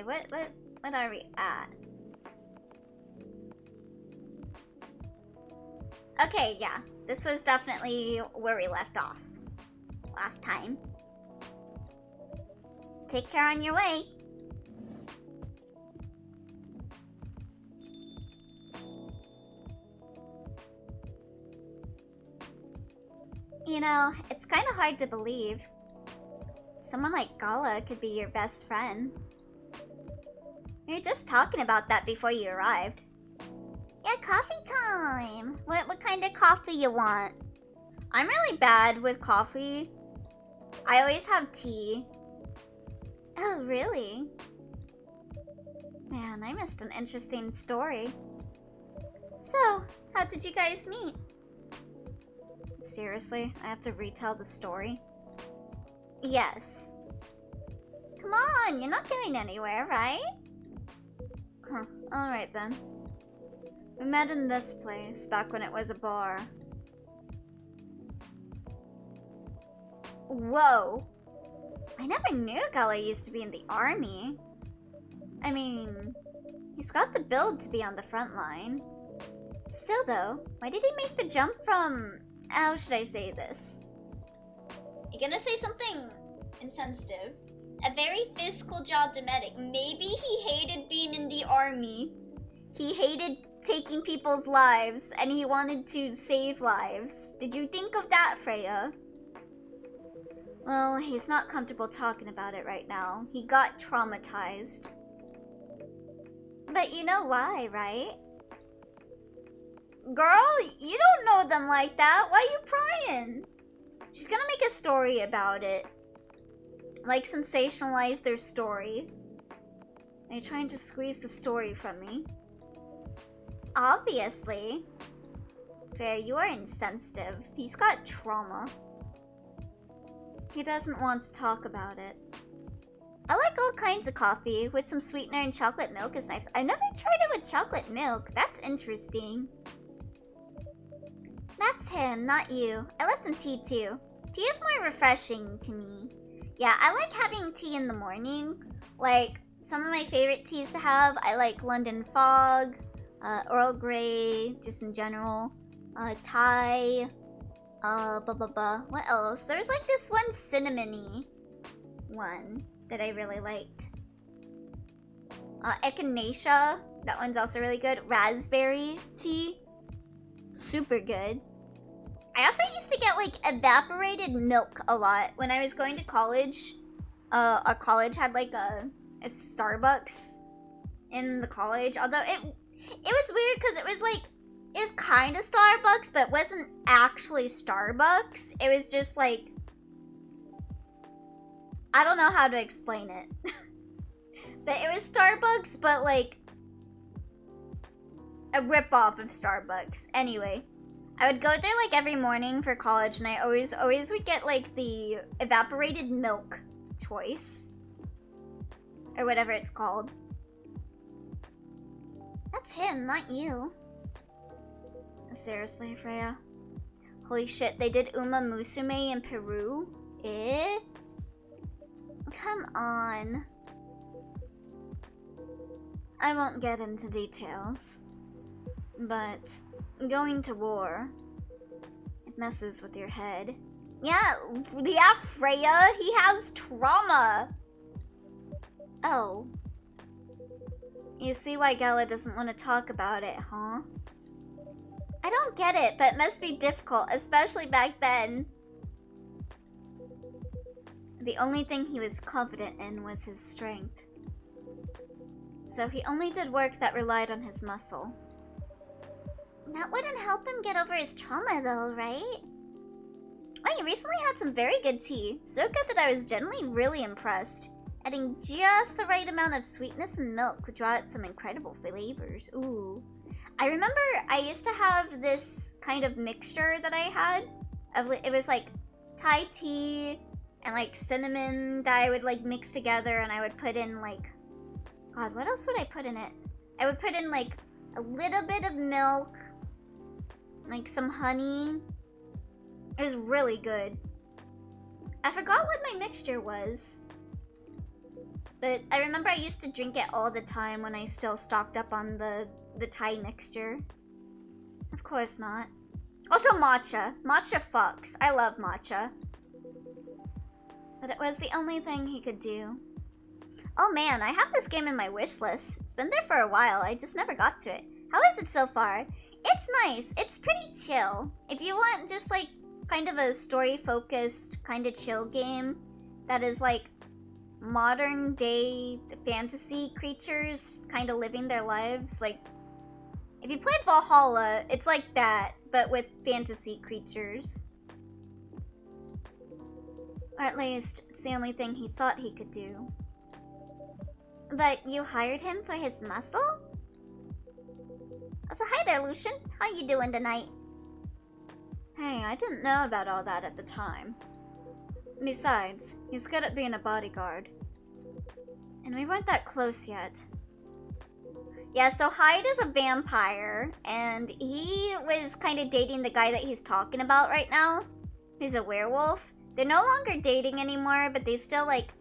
Okay, what are we at? Okay, yeah. This was definitely where we left off last time. Take care on your way. You know, it's kind of hard to believe. Someone like Gala could be your best friend. We were just talking about that before you arrived. Yeah, coffee time! What kind of coffee you want? I'm really bad with coffee. I always have tea. Oh, really? Man, I missed an interesting story. So, how did you guys meet? Seriously, I have to retell the story? Yes. Come on, you're not going anywhere, right? Huh, alright then. We met in this place, back when it was a bar. Whoa! I never knew Gala used to be in the army. I mean, he's got the build to be on the front line. Still though, why did he make the jump from... How should I say this? You gonna say something insensitive? A very physical job domestic. Maybe he hated being in the army. He hated taking people's lives, and he wanted to save lives. Did you think of that, Freya? Well, he's not comfortable talking about it right now. He got traumatized. But you know why, right? Girl, you don't know them like that. Why are you crying? She's gonna make a story about it. Like, sensationalize their story. Are you trying to squeeze the story from me? Obviously. Fair, you are insensitive. He's got trauma. He doesn't want to talk about it. I like all kinds of coffee. With some sweetener and chocolate milk is nice. I've never tried it with chocolate milk. That's interesting. That's him, not you. I love some tea too. Tea is more refreshing to me. Yeah, I like having tea in the morning. Like, some of my favorite teas to have, I like London Fog, Earl Grey, just in general, Thai, what else? There's like this one cinnamony one that I really liked. Echinacea, that one's also really good. Raspberry tea, super good. I also used to get like evaporated milk a lot when I was going to college. Our college had like a Starbucks in the college, although it was weird because it was kind of Starbucks, but wasn't actually Starbucks. It was just like, I don't know how to explain it. But it was Starbucks, but like a ripoff of Starbucks. Anyway, I would go there like every morning for college, and I always would get like the evaporated milk choice. Or whatever it's called. That's him, not you. Seriously, Freya? Holy shit, they did Uma Musume in Peru? Eh? Come on. I won't get into details. But going to war, it messes with your head. Yeah, Freya, he has trauma. Oh. You see why Gala doesn't want to talk about it, huh? I don't get it, but it must be difficult, especially back then. The only thing he was confident in was his strength. So he only did work that relied on his muscle. That wouldn't help him get over his trauma though, right? Oh, you recently had some very good tea. So good that I was generally really impressed. Adding just the right amount of sweetness and milk would draw out some incredible flavors. Ooh. I remember I used to have this kind of mixture that I had. It was like Thai tea and like cinnamon that I would like mix together, and I would put in like... God, what else would I put in it? I would put in like a little bit of milk, like some honey. It was really good. I forgot what my mixture was. But I remember I used to drink it all the time when I still stocked up on the Thai mixture. Of course not. Also matcha. Matcha fucks. I love matcha. But it was the only thing he could do. Oh man, I have this game in my wish list. It's been there for a while, I just never got to it. How is it so far? It's nice. It's pretty chill. If you want just like kind of a story-focused, kind of chill game that is like modern day fantasy creatures kind of living their lives, like if you played Valhalla, it's like that, but with fantasy creatures. Or at least, it's the only thing he thought he could do. But you hired him for his muscle? So hi there, Lucian. How you doing tonight? Hey, I didn't know about all that at the time. Besides, he's good at being a bodyguard. And we weren't that close yet. Yeah, so Hyde is a vampire, and he was kind of dating the guy that he's talking about right now. He's a werewolf. They're no longer dating anymore, but they still, like,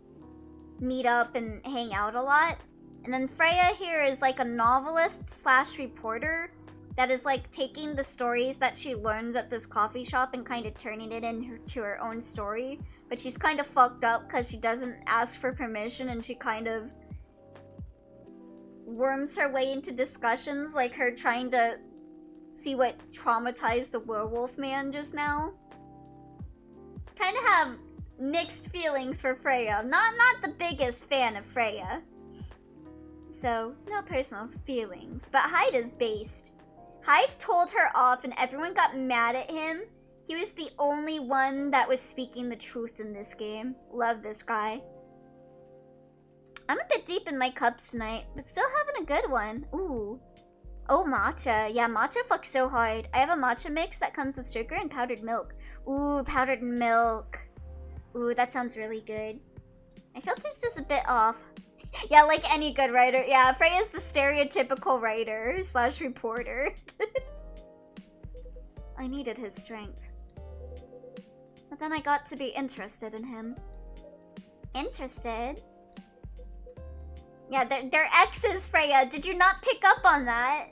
meet up and hang out a lot. And then Freya here is, like, a novelist slash reporter that is, like, taking the stories that she learns at this coffee shop and kind of turning it into her own story. But she's kind of fucked up because she doesn't ask for permission, and she kind of worms her way into discussions, like her trying to see what traumatized the werewolf man just now. Kind of have mixed feelings for Freya. Not the biggest fan of Freya. So, no personal feelings. But Hyde is based. Hyde told her off and everyone got mad at him. He was the only one that was speaking the truth in this game. Love this guy. I'm a bit deep in my cups tonight, but still having a good one. Ooh. Oh, matcha. Yeah, matcha fucks so hard. I have a matcha mix that comes with sugar and powdered milk. Ooh, powdered milk. Ooh, that sounds really good. My filter's just a bit off. Yeah, like any good writer. Yeah, Freya's the stereotypical writer slash reporter. I needed his strength. But then I got to be interested in him. Interested? Yeah, they're exes, Freya. Did you not pick up on that?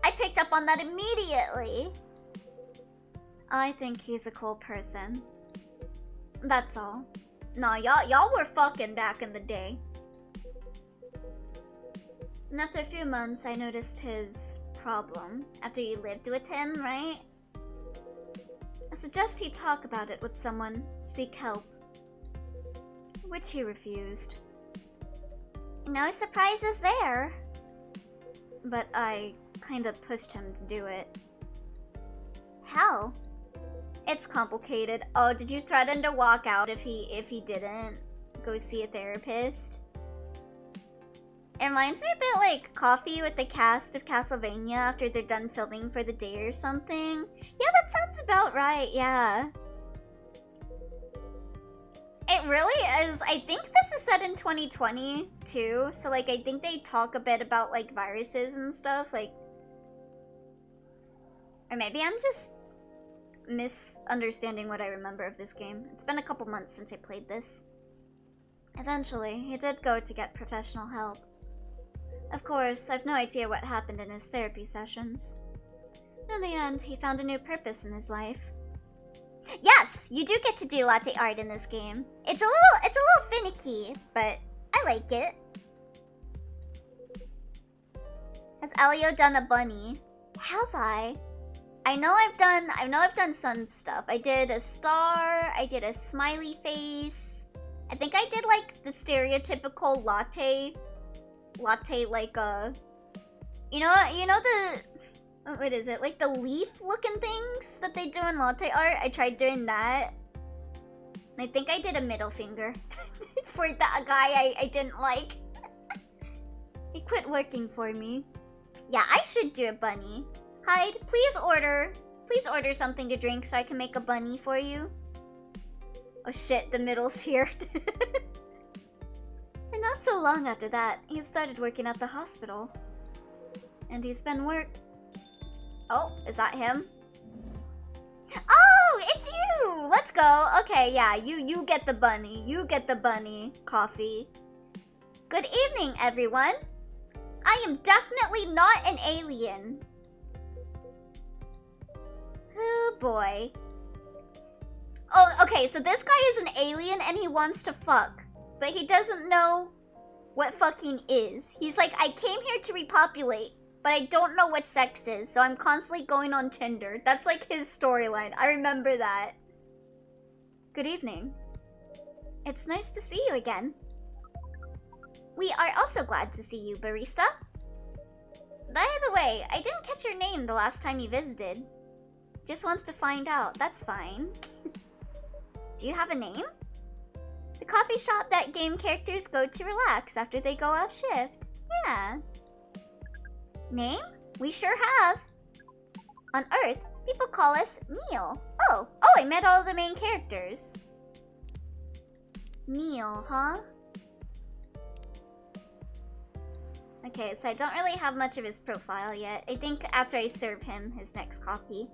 I picked up on that immediately. I think he's a cool person. That's all. No, y'all were fucking back in the day. And after a few months, I noticed his problem. After you lived with him, right? I suggest he talk about it with someone, seek help. Which he refused. No surprises there. But I kinda pushed him to do it. How? It's complicated. Oh, did you threaten to walk out if he didn't go see a therapist? It reminds me a bit like Coffee with the cast of Castlevania after they're done filming for the day or something. Yeah, that sounds about right, yeah. It really is. I think this is set in 2020 too, so like I think they talk a bit about like viruses and stuff, like, or maybe I'm just misunderstanding what I remember of this game. It's been a couple months since I played this. Eventually, he did go to get professional help. Of course, I've no idea what happened in his therapy sessions. In the end, he found a new purpose in his life. Yes, you do get to do latte art in this game. It's a little finicky, but I like it. Has Alio done a bunny? Have I? I know I've done some stuff. I did a star, I did a smiley face. I think I did like the stereotypical latte like you know the, what is it, like the leaf looking things that they do in latte art? I tried doing that. And I think I did a middle finger for that guy I didn't like. He quit working for me. Yeah, I should do a bunny. Hyde, please order something to drink so I can make a bunny for you. Oh shit, the middle's here. And not so long after that, he started working at the hospital. And he's been Oh, is that him? Oh, it's you! Let's go. Okay, yeah, you get the bunny. You get the bunny, Coffee. Good evening, everyone. I am definitely not an alien. Oh boy. Oh, okay, so this guy is an alien and he wants to fuck, but he doesn't know what fucking is. He's like, I came here to repopulate, but I don't know what sex is, so I'm constantly going on Tinder. That's like his storyline. I remember that. Good evening. It's nice to see you again. We are also glad to see you, barista. By the way, I didn't catch your name the last time you visited. Just wants to find out. That's fine. Do you have a name? The coffee shop that game characters go to relax after they go off shift. Yeah. Name? We sure have. On Earth, people call us Neil. Oh, I met all the main characters. Neil, huh? Okay, so I don't really have much of his profile yet. I think after I serve him his next coffee.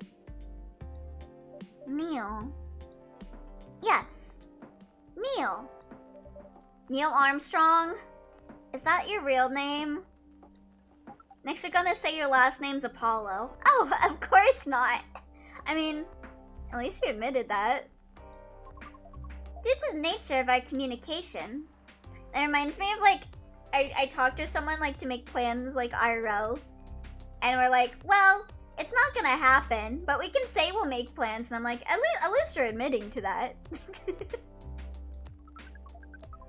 Neil. Yes. Neil. Neil Armstrong? Is that your real name? Next you're gonna say your last name's Apollo. Oh, of course not. I mean, at least you admitted that. Due to the nature of our communication, it reminds me of like, I talked to someone like to make plans like IRL, and we're like, well, it's not gonna happen, but we can say we'll make plans, and I'm like, at least you're admitting to that.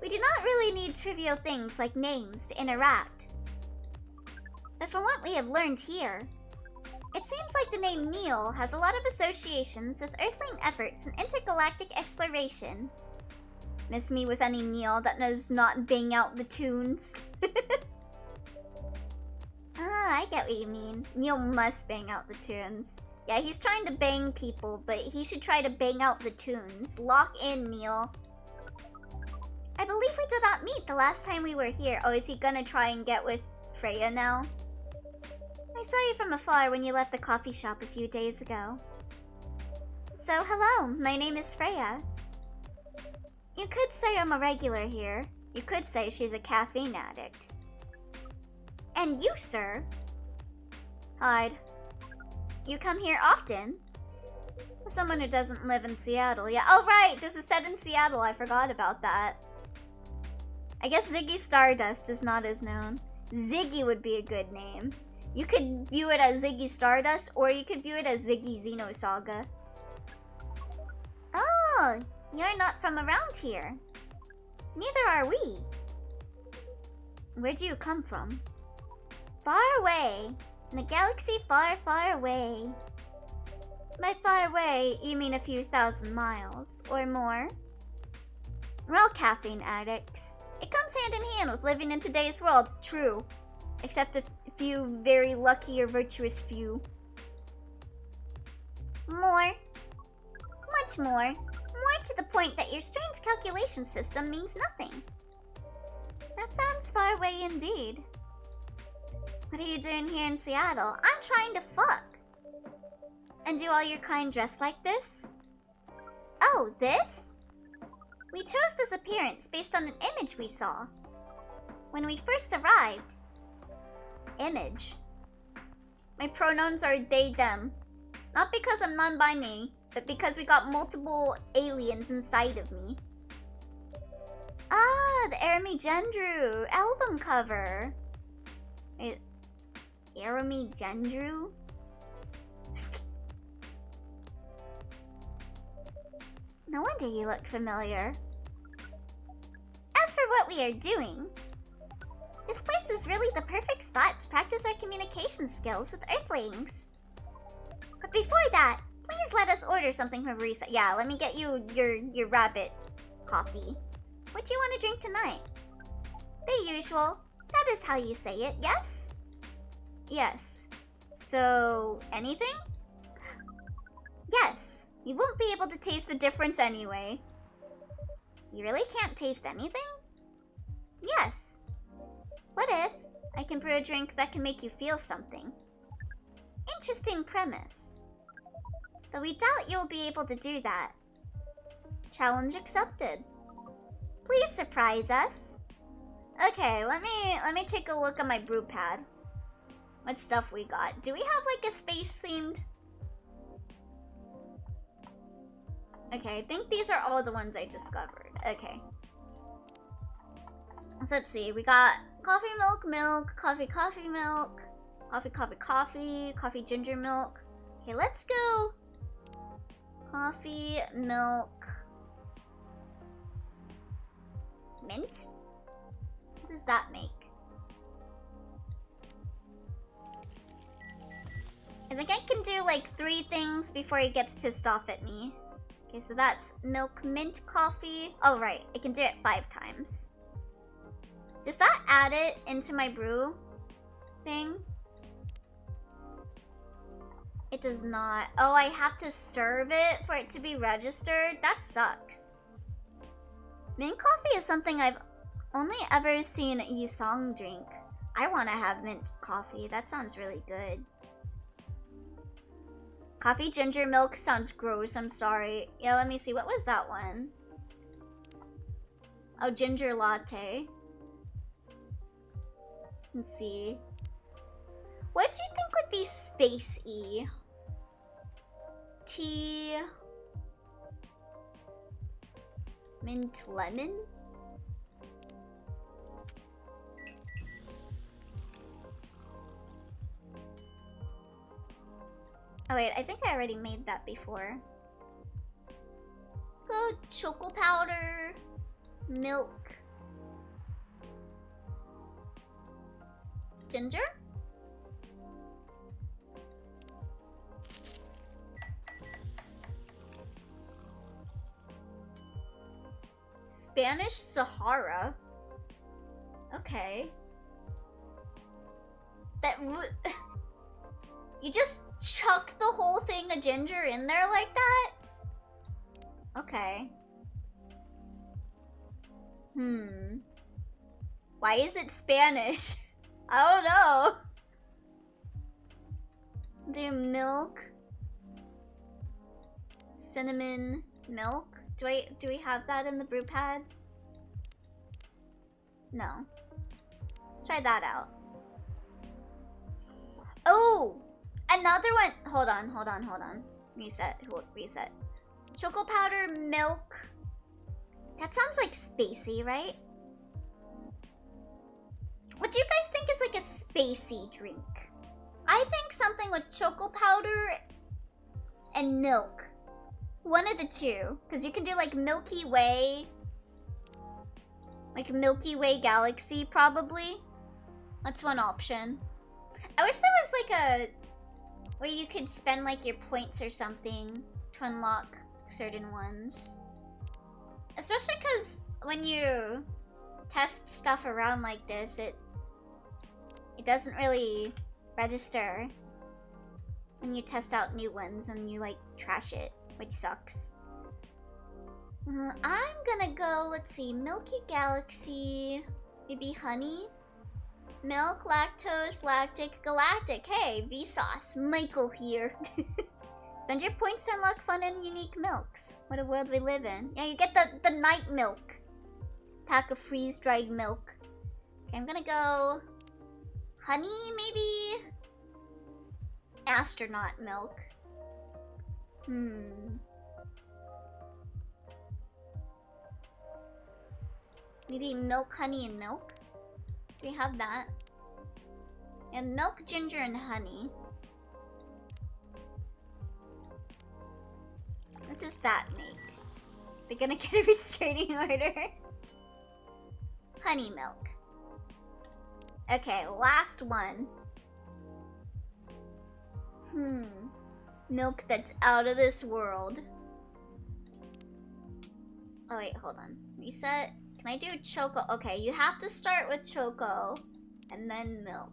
We do not really need trivial things like names to interact. But from what we have learned here, it seems like the name Neil has a lot of associations with Earthling efforts in intergalactic exploration. Miss me with any Neil that does not bang out the tunes. Ah, I get what you mean. Neil must bang out the tunes. Yeah, he's trying to bang people, but he should try to bang out the tunes. Lock in, Neil. I believe we did not meet the last time we were here. Oh, is he gonna try and get with Freya now? I saw you from afar when you left the coffee shop a few days ago. So, hello, my name is Freya. You could say I'm a regular here. You could say she's a caffeine addict. And you, sir? Hide. You come here often? As someone who doesn't live in Seattle, yeah. Oh, right, this is set in Seattle. I forgot about that. I guess Ziggy Stardust is not as known. Ziggy would be a good name. You could view it as Ziggy Stardust, or you could view it as Ziggy Xenosaga. Oh, you're not from around here. Neither are we. Where do you come from? Far away. In a galaxy far, far away. By far away, you mean a few thousand miles, or more. We're all caffeine addicts. It comes hand in hand with living in today's world, true. Except a few very lucky or virtuous few. More. Much more. More to the point that your strange calculation system means nothing. That sounds far away indeed. What are you doing here in Seattle? I'm trying to fuck. And do all your kind dress like this? Oh, this? We chose this appearance based on an image we saw when we first arrived. Image. My pronouns are they, them. Not because I'm non-binary, but because we got multiple aliens inside of me. Ah, the Arami Gendru album cover. Wait, Arami Gendru? No wonder you look familiar. As for what we are doing, this place is really the perfect spot to practice our communication skills with Earthlings. But before that, please let us order something from Risa. Yeah, let me get you your rabbit coffee. What do you want to drink tonight? The usual. That is how you say it, yes? Yes. So, anything? Yes. You won't be able to taste the difference anyway. You really can't taste anything? Yes. What if I can brew a drink that can make you feel something? Interesting premise. But we doubt you'll be able to do that. Challenge accepted. Please surprise us. Okay, let me take a look at my brew pad. What stuff we got? Do we have like a space themed? Okay, I think these are all the ones I discovered. Okay. So let's see. We got coffee milk, milk, coffee milk, coffee ginger milk. Okay, let's go. Coffee milk mint. What does that make? I think I can do like 3 things before he gets pissed off at me. Okay, so that's milk mint coffee. Oh, right. I can do it 5 times. Does that add it into my brew thing? It does not. Oh, I have to serve it for it to be registered? That sucks. Mint coffee is something I've only ever seen Yisong drink. I want to have mint coffee. That sounds really good. Coffee ginger milk sounds gross, I'm sorry. Yeah, let me see. What was that one? Oh, ginger latte. Let's see. What do you think would be spacey? Tea. Mint lemon? Oh wait, I think I already made that before. Go chocolate powder, milk, ginger? Spanish Sahara? Okay. That would... You just chuck the whole thing of ginger in there like that? Okay. Why is it Spanish? I don't know. Do milk. Cinnamon milk. Do we have that in the brew pad? No. Let's try that out. Oh! Another one. Hold on. Reset. Choco powder, milk. That sounds like spacey, right? What do you guys think is like a spacey drink? I think something with choco powder and milk. One of the two. Because you can do like Milky Way. Like Milky Way Galaxy, probably. That's one option. I wish there was like a... where you could spend like your points or something to unlock certain ones. Especially because when you test stuff around like this, it doesn't really register when you test out new ones and you like trash it, which sucks. I'm gonna go, let's see, Milky Galaxy, maybe honey? Milk, lactose, lactic, galactic. Hey, Vsauce, Michael here. Spend your points to unlock fun and unique milks. What a world we live in. Yeah, you get the night milk. Pack of freeze-dried milk. Okay, I'm gonna go... honey, maybe? Astronaut milk. Maybe milk, honey, and milk? We have that. And milk, ginger, and honey. What does that make? They're gonna get a restraining order. Honey milk. Okay, last one. Milk that's out of this world. Oh wait, hold on. Reset. Can I do choco? Okay, you have to start with choco and then milk.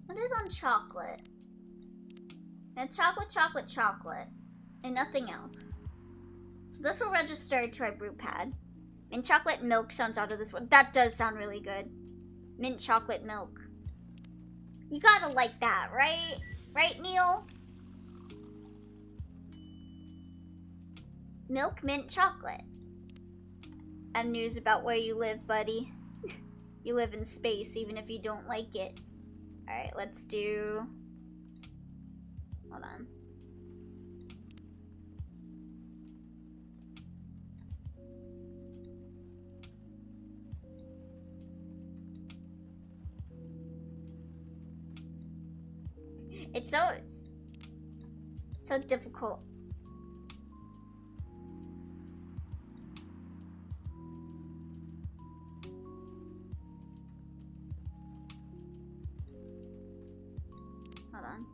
What is on chocolate? And chocolate, and nothing else. So this will register to our brew pad. Mint chocolate milk sounds out of this one. That does sound really good. Mint chocolate milk. You gotta like that, right? Right, Neil? Milk mint chocolate. I have news about where you live, buddy. You live in space, even if you don't like it. Alright, let's do... Hold on. It's so difficult. Hold on.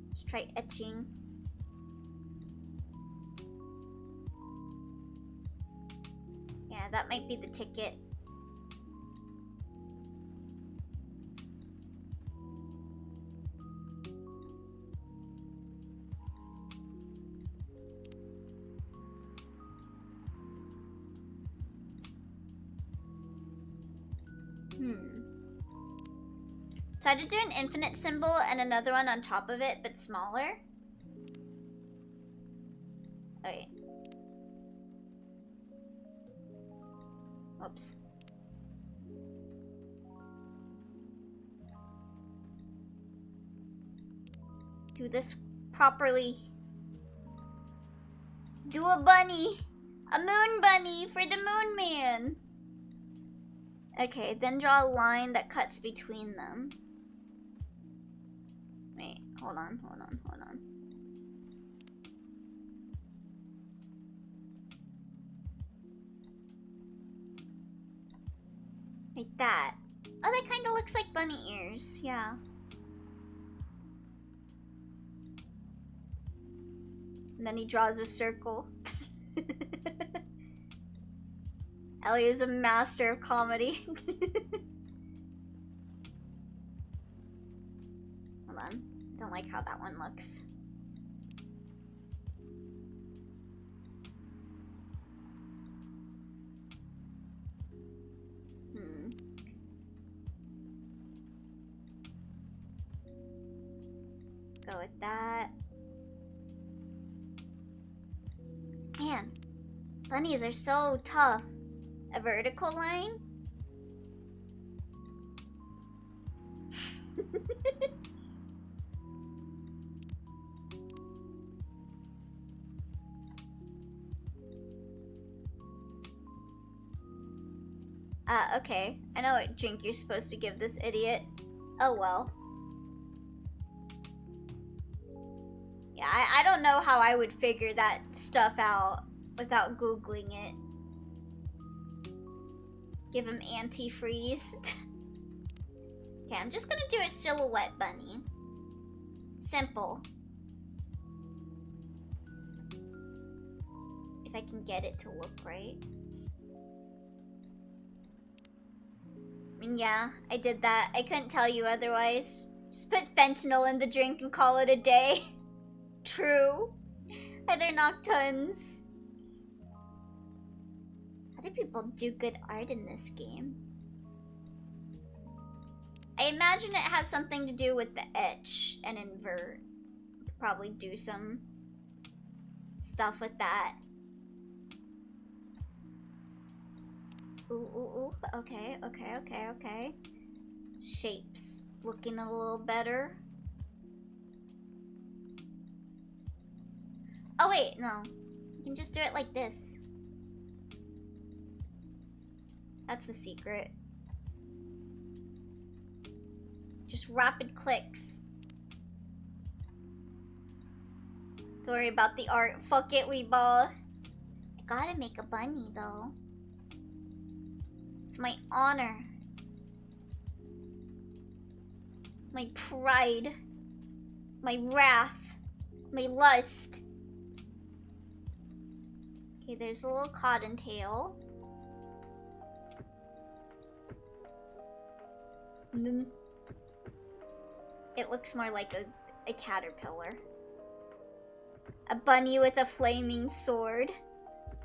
Let's try etching. Yeah, that might be the ticket. So I had to do an infinite symbol and another one on top of it, but smaller. Okay. Whoops. Do this properly. Do a bunny! A moon bunny for the moon man! Okay, then draw a line that cuts between them. Wait, hold on. Like that. Oh, that kind of looks like bunny ears, yeah. And then he draws a circle. Ellie is a master of comedy. Hold on. I don't like how that one looks. Let's go with that. Man, bunnies are so tough. A vertical line? Okay. I know what drink you're supposed to give this idiot. Oh well. Yeah, I don't know how I would figure that stuff out without Googling it. Give him antifreeze. Okay, I'm just gonna do a silhouette bunny. Simple. If I can get it to look right. And yeah, I did that. I couldn't tell you otherwise. Just put fentanyl in the drink and call it a day. True. Other Noctuns. How do people do good art in this game? I imagine it has something to do with the etch and invert. Probably do some stuff with that. Ooh. Okay. Shapes looking a little better. Oh wait, no. You can just do it like this. That's the secret. Just rapid clicks. Don't worry about the art. Fuck it, we ball. I gotta make a bunny though. It's my honor. My pride. My wrath. My lust. Okay, there's a little cottontail. And then it looks more like a caterpillar. A bunny with a flaming sword.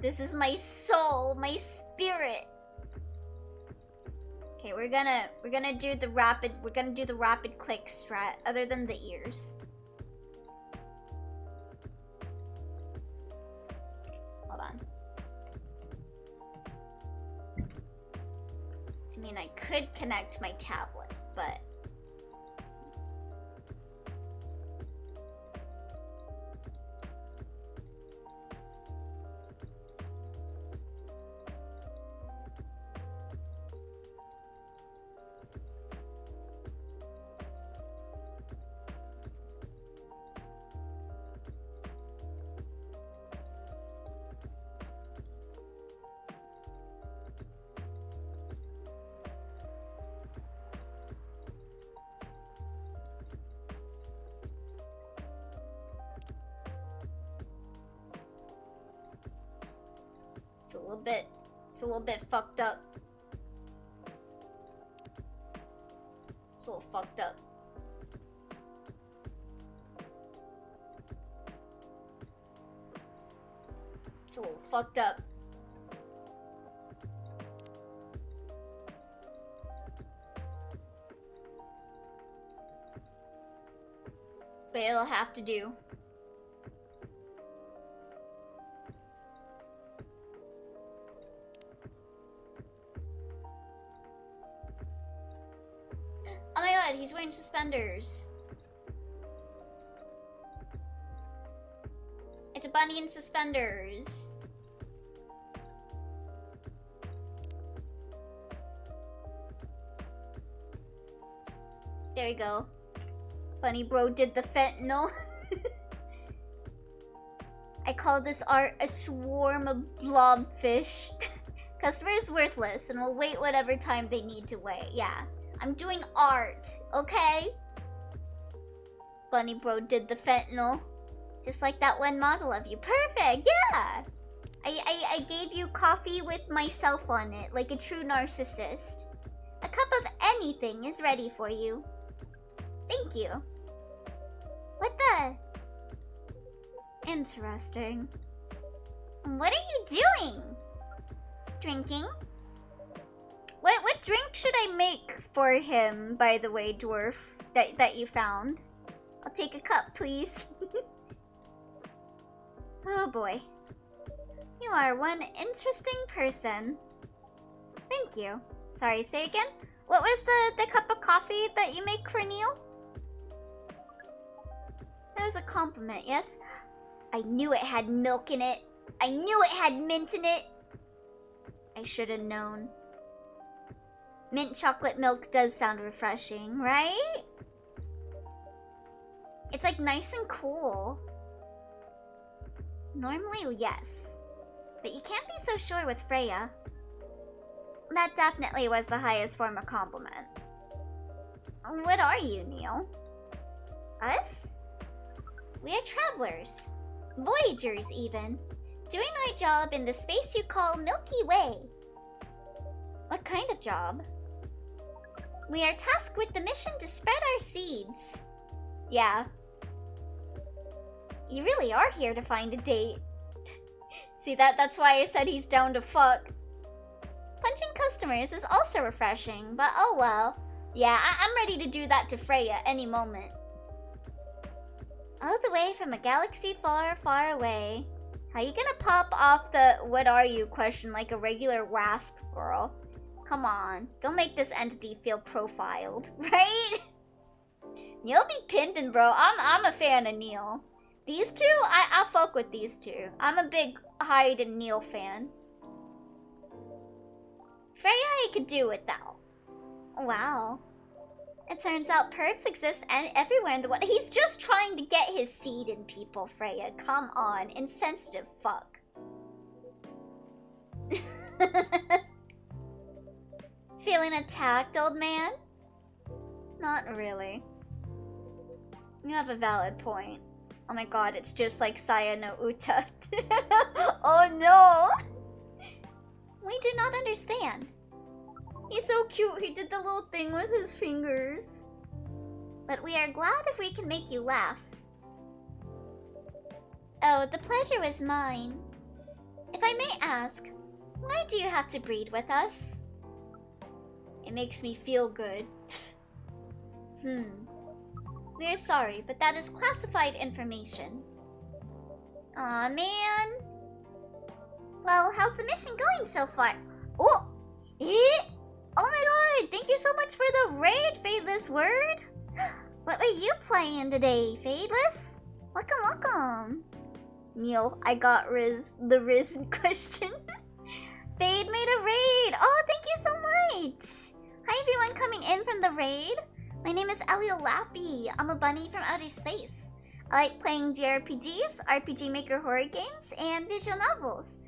This is my soul, my spirit. Okay, we're gonna do the rapid click strat other than the ears. I could connect my tablet, but... It's a little bit fucked up. It's a little fucked up. It's a little fucked up. But it'll have to do. Oh my god, he's wearing suspenders. It's a bunny in suspenders. There we go. Bunny bro did the fentanyl. I call this art a swarm of blobfish. Customer is worthless and will wait whatever time they need to wait. Yeah. I'm doing art, okay? Bunny bro did the fentanyl. Just like that one model of you. Perfect, yeah! I gave you coffee with myself on it, like a true narcissist. A cup of anything is ready for you. Thank you. What the? Interesting. What are you doing? Drinking? What drink should I make for him, by the way, dwarf, that you found? I'll take a cup, please. Oh boy. You are one interesting person. Thank you. Sorry, say again? What was the cup of coffee that you make for Neil? That was a compliment, yes? I knew it had milk in it. I knew it had mint in it. I should have known. Mint chocolate milk does sound refreshing, right? It's like nice and cool. Normally, yes. But you can't be so sure with Freya. That definitely was the highest form of compliment. What are you, Neil? Us? We are travelers. Voyagers, even. Doing our job in the space you call Milky Way. What kind of job? We are tasked with the mission to spread our seeds. Yeah. You really are here to find a date. See, that's why I said he's down to fuck. Punching customers is also refreshing, but oh well. Yeah, I'm ready to do that to Freya any moment. All the way from a galaxy far, far away. How you gonna pop off the "what are you" question like a regular WASP girl? Come on, don't make this entity feel profiled, right? Neil be pimpin', bro. I'm a fan of Neil. These two, I fuck with these two. I'm a big Hyde and Neil fan. Freya I could do without. Wow. It turns out perps exist everywhere in the world. He's just trying to get his seed in people, Freya. Come on, insensitive fuck. Feeling attacked, old man? Not really. You have a valid point. Oh my god, it's just like Saya no Uta. Oh no! We do not understand. He's so cute, he did the little thing with his fingers. But we are glad if we can make you laugh. Oh, the pleasure was mine. If I may ask, why do you have to breed with us? It makes me feel good. We are sorry, but that is classified information. Aw, man. Well, how's the mission going so far? Oh! Oh my good. Thank you so much for the raid, Fadeless Word. What were you playing today, Fadeless? Welcome, welcome. Neil, I got the Riz question. Fade made a raid. Oh, thank you so much. Hi everyone coming in from the raid. My name is Elio Lappy. I'm a bunny from outer space. I like playing JRPGs, RPG Maker horror games, and visual novels.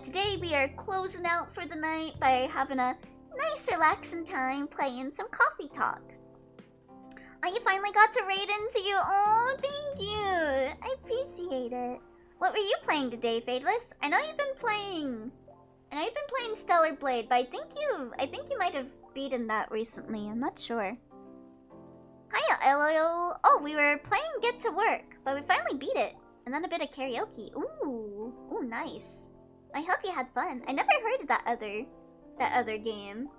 Today we are closing out for the night by having a nice relaxing time playing some Coffee Talk. Oh, you finally got to raid into you. Oh, thank you. I appreciate it. What were you playing today, Fadeless? I know you've been playing Stellar Blade, but I think you might have beaten that recently. I'm not sure. Hiya, Elio. Oh, we were playing Get to Work, but we finally beat it. And then a bit of karaoke. Ooh, nice. I hope you had fun. I never heard of that other game.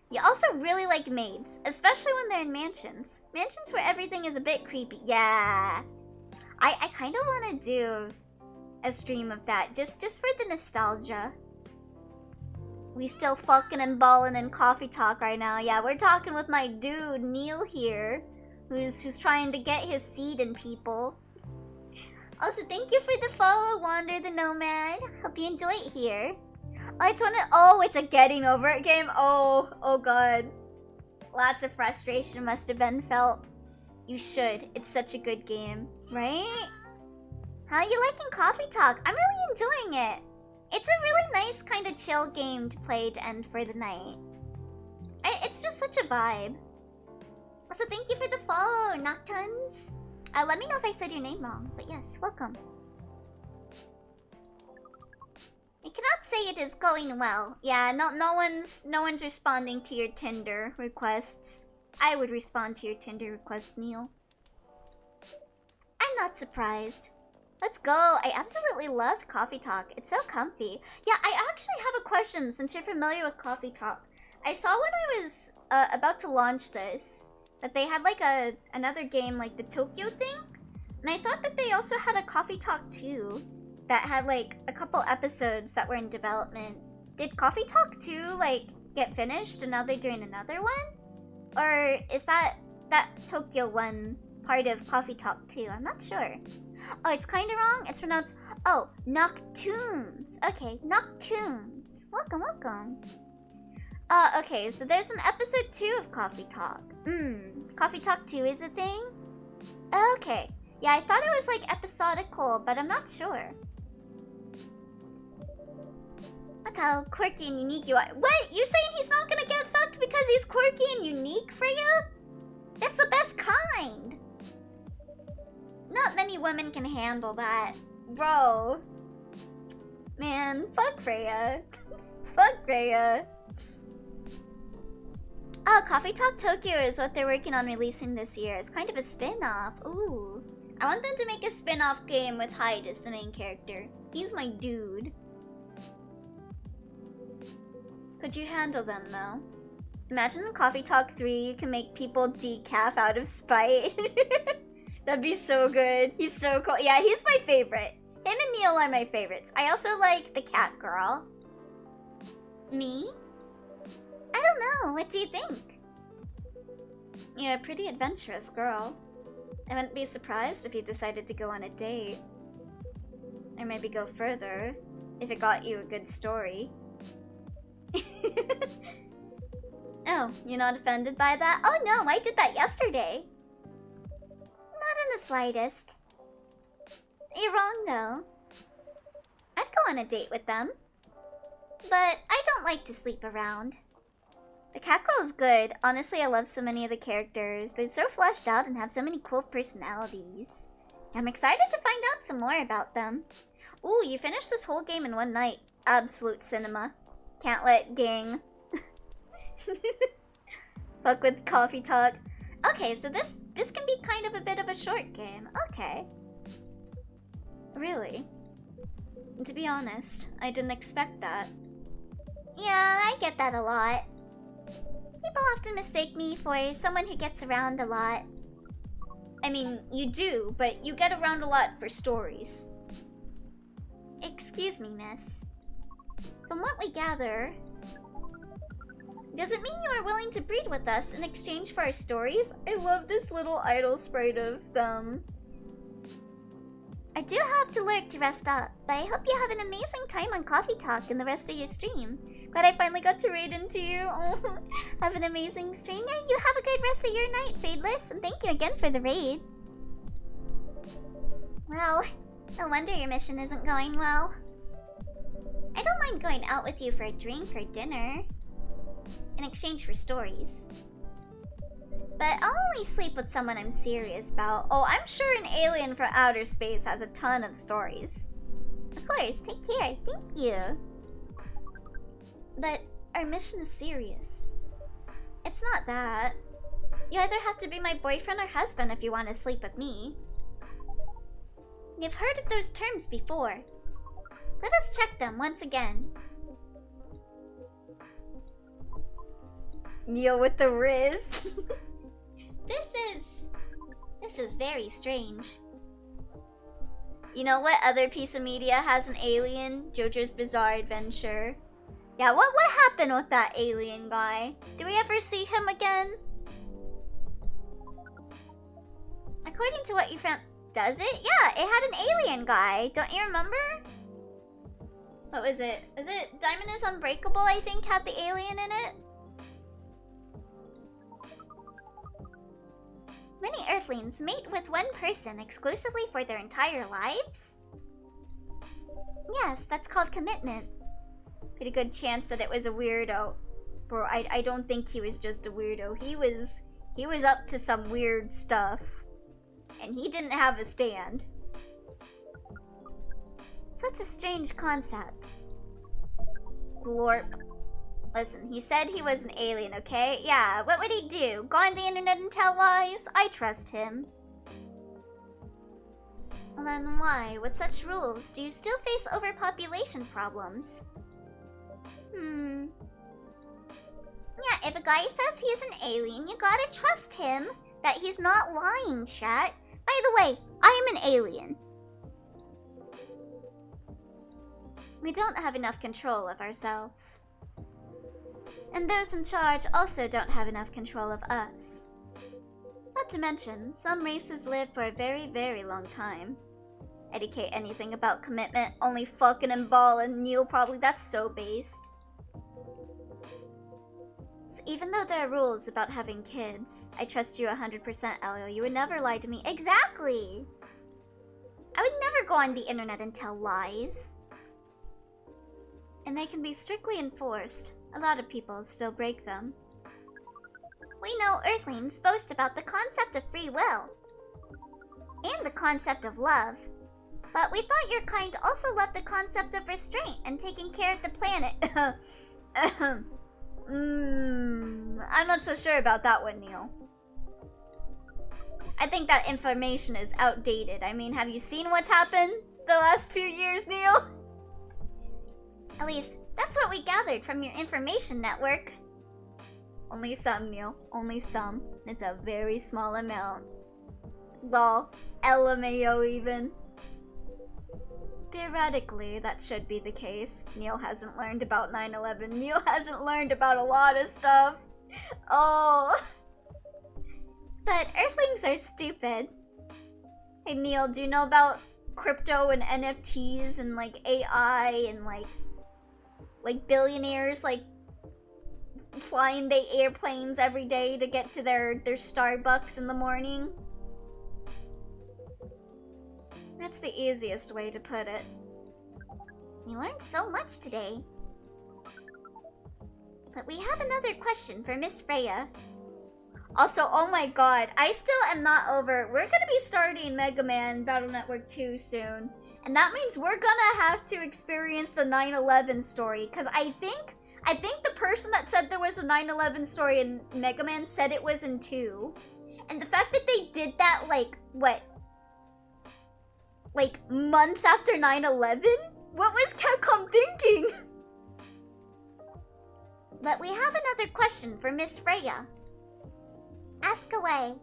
You also really like maids, especially when they're in mansions. Mansions where everything is a bit creepy. Yeah. I kind of want to do a stream of that, just for the nostalgia. We still fucking and balling in Coffee Talk right now. Yeah, we're talking with my dude Neil here, who's trying to get his seed in people. Also, thank you for the follow, Wander the Nomad. Hope you enjoy it here. Oh, it's a getting over it game. Oh god. Lots of frustration must have been felt. You should. It's such a good game, right? How you liking Coffee Talk? I'm really enjoying it. It's a really nice kind of chill game to play to end for the night. It's just such a vibe. Also, thank you for the follow, Noctuns. Let me know if I said your name wrong, but yes, welcome. I cannot say it is going well. Yeah, no one's responding to your Tinder requests. I would respond to your Tinder request, Neil. I'm not surprised. Let's go. I absolutely loved Coffee Talk. It's so comfy. Yeah, I actually have a question since you're familiar with Coffee Talk. I saw when I was about to launch this that they had like another game like the Tokyo thing. And I thought that they also had a Coffee Talk 2 that had like a couple episodes that were in development. Did Coffee Talk 2 like get finished and now they're doing another one? Or is that Tokyo one part of Coffee Talk 2? I'm not sure. Oh, it's kind of wrong. It's pronounced, Noctunes. Okay, Noctunes. Welcome, welcome. Okay, so there's an episode 2 of Coffee Talk. Coffee Talk 2 is a thing? Okay. Yeah, I thought it was like episodical, but I'm not sure. Look how quirky and unique you are. What? You're saying he's not gonna get fucked because he's quirky and unique, Freya? That's the best kind. Not many women can handle that. Bro. Man, fuck Freya. Fuck Freya. Oh, Coffee Talk Tokyo is what they're working on releasing this year. It's kind of a spin-off. Ooh. I want them to make a spin-off game with Hyde as the main character. He's my dude. Could you handle them, though? Imagine in Coffee Talk 3 you can make people decaf out of spite. That'd be so good. He's so cool. Yeah, he's my favorite. Him and Neil are my favorites. I also like the cat girl. Me? I don't know. What do you think? You're a pretty adventurous girl. I wouldn't be surprised if you decided to go on a date. Or maybe go further, if it got you a good story. Oh, you're not offended by that? Oh no, I did that yesterday. Not in the slightest. You're wrong though. I'd go on a date with them. But I don't like to sleep around. The cat girl is good. Honestly, I love so many of the characters. They're so fleshed out and have so many cool personalities. I'm excited to find out some more about them. Ooh, you finished this whole game in one night. Absolute cinema. Can't let gang. Fuck with Coffee Talk. Okay, so this can be kind of a bit of a short game. Okay. Really? To be honest, I didn't expect that. Yeah, I get that a lot. People often mistake me for someone who gets around a lot. I mean, you do, but you get around a lot for stories. Excuse me, miss. From what we gather, Does it mean you are willing to breed with us in exchange for our stories? I love this little idle sprite of them. I do have to lurk to rest up, but I hope you have an amazing time on Coffee Talk and the rest of your stream. Glad I finally got to raid into you. Oh, have an amazing stream. Yeah, you have a good rest of your night, Fadeless, and thank you again for the raid. Well, no wonder your mission isn't going well. I don't mind going out with you for a drink or dinner in exchange for stories. But I'll only sleep with someone I'm serious about. Oh, I'm sure an alien from outer space has a ton of stories. Of course, take care. Thank you. But our mission is serious. It's not that. You either have to be my boyfriend or husband if you want to sleep with me. You've heard of those terms before. Let us check them once again. Neil with the Riz. This is very strange. You know what other piece of media has an alien? JoJo's Bizarre Adventure. Yeah, what happened with that alien guy? Do we ever see him again? According to what you found, does it? Yeah, it had an alien guy. Don't you remember? What was it? Was it Diamond is Unbreakable, I think, had the alien in it? Many Earthlings mate with one person exclusively for their entire lives? Yes, that's called commitment. Pretty good chance that it was a weirdo. Bro, I don't think he was just a weirdo. He was up to some weird stuff. And he didn't have a stand. Such a strange concept. Glorp. Listen, he said he was an alien, okay? Yeah, what would he do? Go on the internet and tell lies? I trust him. Well, then why, with such rules, do you still face overpopulation problems? Yeah, if a guy says he's an alien, you gotta trust him that he's not lying, chat. By the way, I am an alien. We don't have enough control of ourselves. And those in charge also don't have enough control of us. Not to mention, some races live for a very, very long time. Educate anything about commitment, only fucking and ballin', Neil probably, that's so based. So even though there are rules about having kids, I trust you 100%, Elio. You would never lie to me. Exactly! I would never go on the internet and tell lies. And they can be strictly enforced. A lot of people still break them. We know Earthlings boast about the concept of free will. And the concept of love. But we thought your kind also loved the concept of restraint and taking care of the planet. I'm not so sure about that one, Neil. I think that information is outdated. I mean, have you seen what's happened the last few years, Neil? At least, that's what we gathered from your information network. Only some, Neil. Only some. It's a very small amount. Lol. LMAO even. Theoretically, that should be the case. Neil hasn't learned about 9/11. Neil hasn't learned about a lot of stuff. Oh. But Earthlings are stupid. Hey Neil, do you know about crypto and NFTs and like AI and like billionaires like flying the airplanes every day to get to their Starbucks in the morning? That's the easiest way to put it. You learned so much today. But we have another question for Miss Freya. Also, oh my god, I still am not over. We're gonna be starting Mega Man Battle Network 2 soon. And that means we're gonna have to experience the 9/11 story. Because I think the person that said there was a 9/11 story in Mega Man said it was in 2. And the fact that they did that, like, what? Like, months after 9/11? What was Capcom thinking? But we have another question for Miss Freya. Ask away.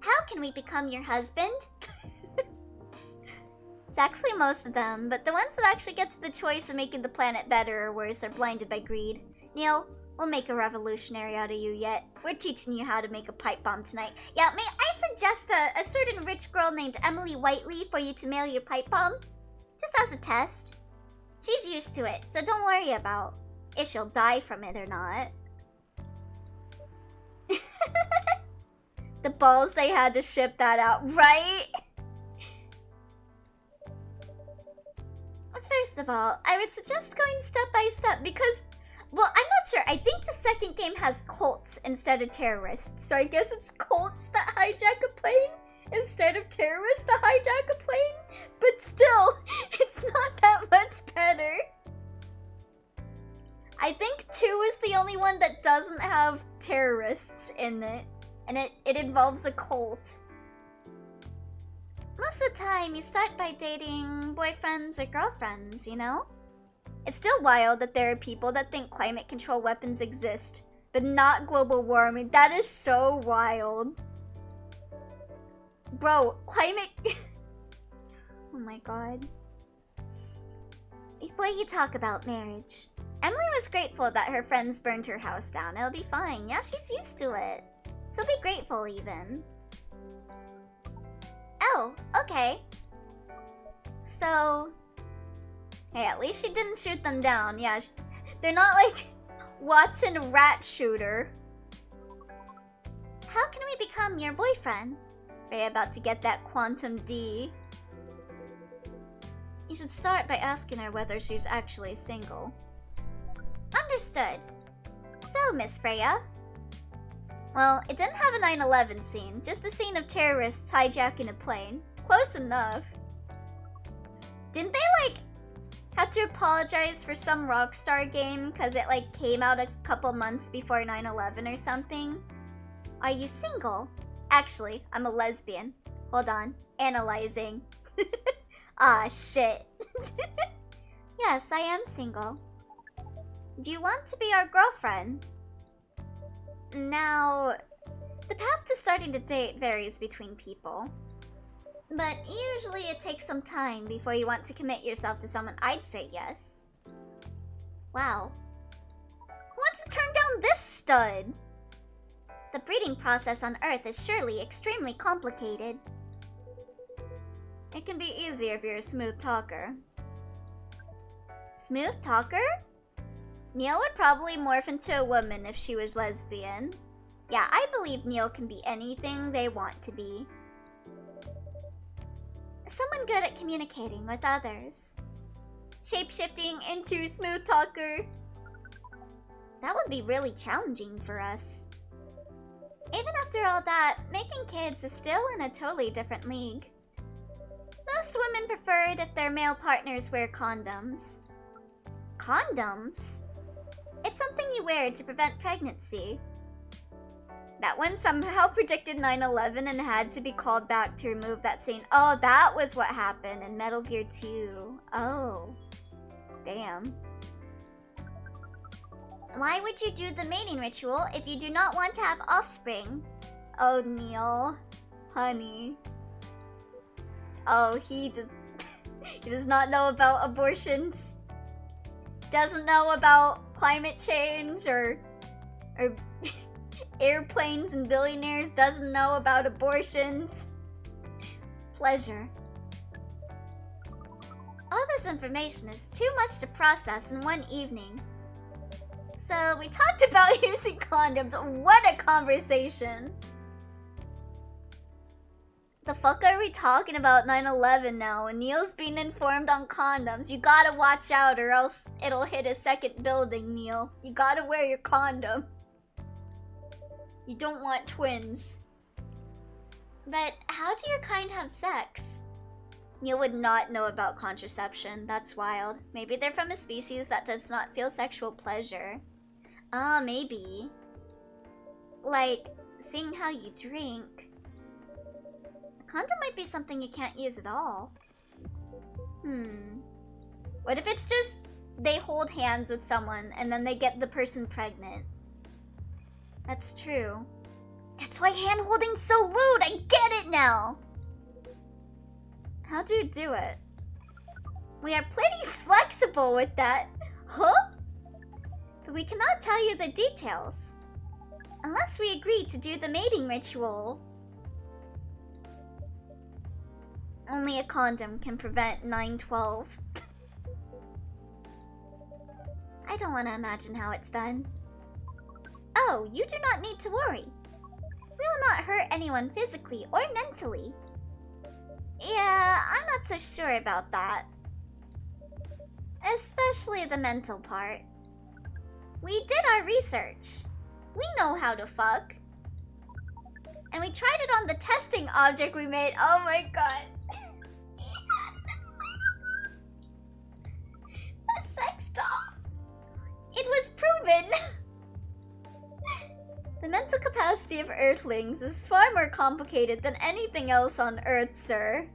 How can we become your husband? It's actually most of them, but the ones that actually get to the choice of making the planet better or worse are blinded by greed. Neil, we'll make a revolutionary out of you yet. We're teaching you how to make a pipe bomb tonight. Yeah, may I suggest a certain rich girl named Emily Whiteley for you to mail your pipe bomb? Just as a test. She's used to it, so don't worry about if she'll die from it or not. The balls they had to ship that out, right? First of all, I would suggest going step by step because, well, I'm not sure. I think the second game has cults instead of terrorists. So I guess it's cults that hijack a plane instead of terrorists that hijack a plane. But still, it's not that much better. I think 2 is the only one that doesn't have terrorists in it. And it involves a cult. Most of the time, you start by dating boyfriends or girlfriends, you know? It's still wild that there are people that think climate control weapons exist, but not global warming. That is so wild. Bro, climate... Oh my god. Before you talk about marriage, Emily was grateful that her friends burned her house down. It'll be fine. Yeah, she's used to it. So be grateful, even. Oh, okay. So... Hey, at least she didn't shoot them down. Yeah, they're not like Watson Rat Shooter. How can we become your boyfriend? Are you about to get that Quantum D? You should start by asking her whether she's actually single. Understood. So, Miss Freya. Well, it didn't have a 9/11 scene, just a scene of terrorists hijacking a plane. Close enough. Didn't they, like, have to apologize for some Rockstar game because it, like, came out a couple months before 9/11 or something? Are you single? Actually, I'm a lesbian. Hold on. Analyzing. Ah, shit. Yes, I am single. Do you want to be our girlfriend? Now, the path to starting to date varies between people. But usually it takes some time before you want to commit yourself to someone. I'd say yes. Wow. Who wants to turn down this stud? The breeding process on Earth is surely extremely complicated. It can be easier if you're a smooth talker. Smooth talker? Neil would probably morph into a woman if she was lesbian. Yeah, I believe Neil can be anything they want to be. Someone good at communicating with others. Shapeshifting into smooth talker. That would be really challenging for us. Even after all that, making kids is still in a totally different league. Most women prefer it if their male partners wear condoms. Condoms? It's something you wear to prevent pregnancy. That one somehow predicted 9/11 and had to be called back to remove that scene. Oh, that was what happened in Metal Gear 2. Oh. Damn. Why would you do the mating ritual if you do not want to have offspring? Oh, Neil. Honey. Oh, he does not know about abortions. Doesn't know about climate change or airplanes and billionaires. Doesn't know about abortions. Pleasure. All this information is too much to process in one evening. So we talked about using condoms. What a conversation. The fuck are we talking about 9/11 now? And Neil's being informed on condoms. You gotta watch out or else it'll hit a second building, Neil. You gotta wear your condom. You don't want twins. But how do your kind have sex? Neil would not know about contraception. That's wild. Maybe they're from a species that does not feel sexual pleasure. Ah, maybe. Like, seeing how you drink. Condom might be something you can't use at all. What if it's just they hold hands with someone and then they get the person pregnant? That's true. That's why hand-holding's so lewd! I get it now! How do you do it? We are pretty flexible with that. Huh? but we cannot tell you the details. Unless we agree to do the mating ritual. Only a condom can prevent 912. I don't want to imagine how it's done. Oh, you do not need to worry. We will not hurt anyone physically or mentally. Yeah, I'm not so sure about that. Especially the mental part. We did our research. We know how to fuck. And we tried it on the testing object we made. Oh my god. A sex doll. It was proven. The mental capacity of Earthlings is far more complicated than anything else on Earth, sir.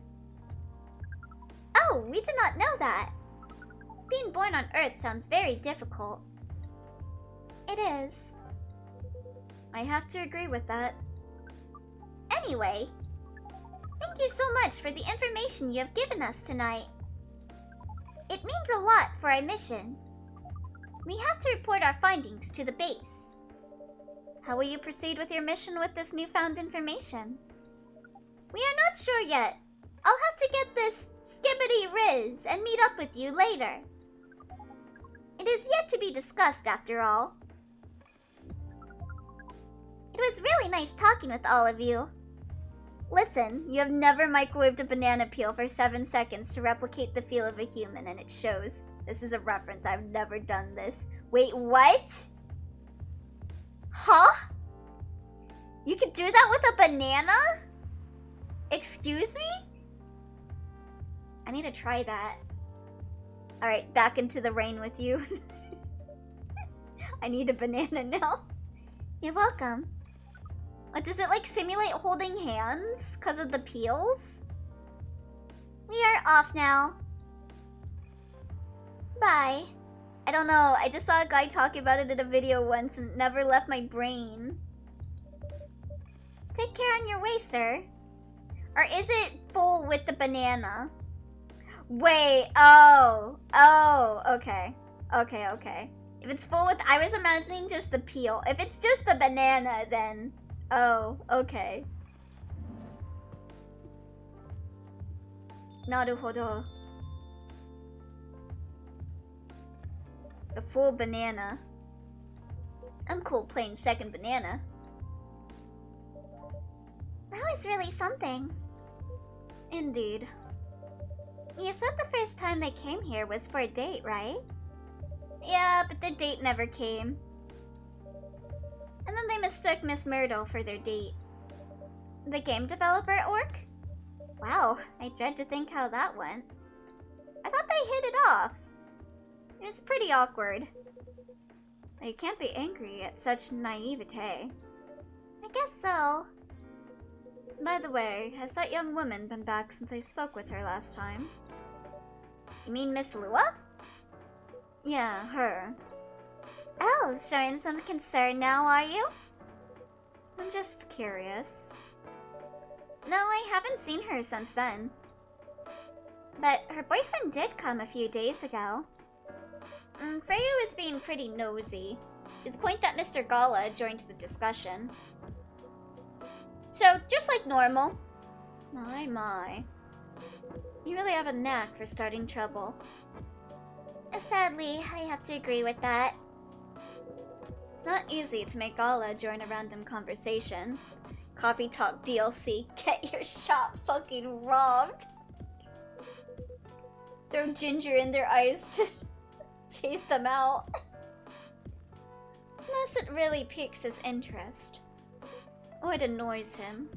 Oh, we did not know that. Being born on Earth sounds very difficult. It is. I have to agree with that. Anyway, thank you so much for the information you have given us tonight. It means a lot for our mission. We have to report our findings to the base. How will you proceed with your mission with this newfound information? We are not sure yet. I'll have to get this skibbity riz and meet up with you later. It is yet to be discussed after all. It was really nice talking with all of you. Listen, you have never microwaved a banana peel for 7 seconds to replicate the feel of a human, and it shows. This is a reference. I've never done this. Wait, what? Huh? You could do that with a banana? Excuse me? I need to try that. Alright, back into the rain with you. I need a banana now. You're welcome. What, does it like simulate holding hands because of the peels? We are off now. Bye. I don't know, I just saw a guy talking about it in a video once and it never left my brain. Take care on your way, sir. Or is it full with the banana? Wait, oh, okay. Okay. If it's full with, I was imagining just the peel. If it's just the banana, then, oh, okay. Naruhodo. The full banana. I'm cool playing second banana. That was really something. Indeed. You said the first time they came here was for a date, right? Yeah, but their date never came. And then they mistook Miss Myrtle for their date. The game developer at work? Wow, I dread to think how that went. I thought they hit it off. It was pretty awkward. But you can't be angry at such naivete. I guess so. By the way, has that young woman been back since I spoke with her last time? You mean Miss Lua? Yeah, her. Oh, showing some concern now, are you? I'm just curious. No, I haven't seen her since then. But her boyfriend did come a few days ago. Freya was being pretty nosy, to the point that Mr. Gala joined the discussion. So, just like normal. My. You really have a knack for starting trouble. Sadly, I have to agree with that. It's not easy to make Gala join a random conversation. Coffee Talk DLC, get your shop fucking robbed. Throw ginger in their eyes to chase them out. Unless it really piques his interest. Or it annoys him.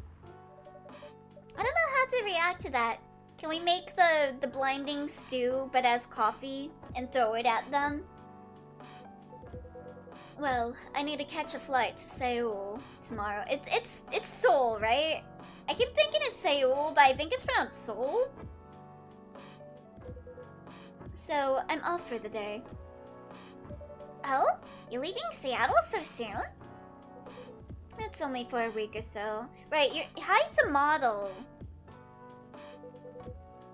I don't know how to react to that. Can we make the blinding stew but as coffee and throw it at them? Well, I need to catch a flight to Seoul tomorrow. It's Seoul, right? I keep thinking it's Seoul, but I think it's pronounced Seoul. So, I'm off for the day. Oh? You're leaving Seattle so soon? It's only for a week or so. Right, Hyde's a model.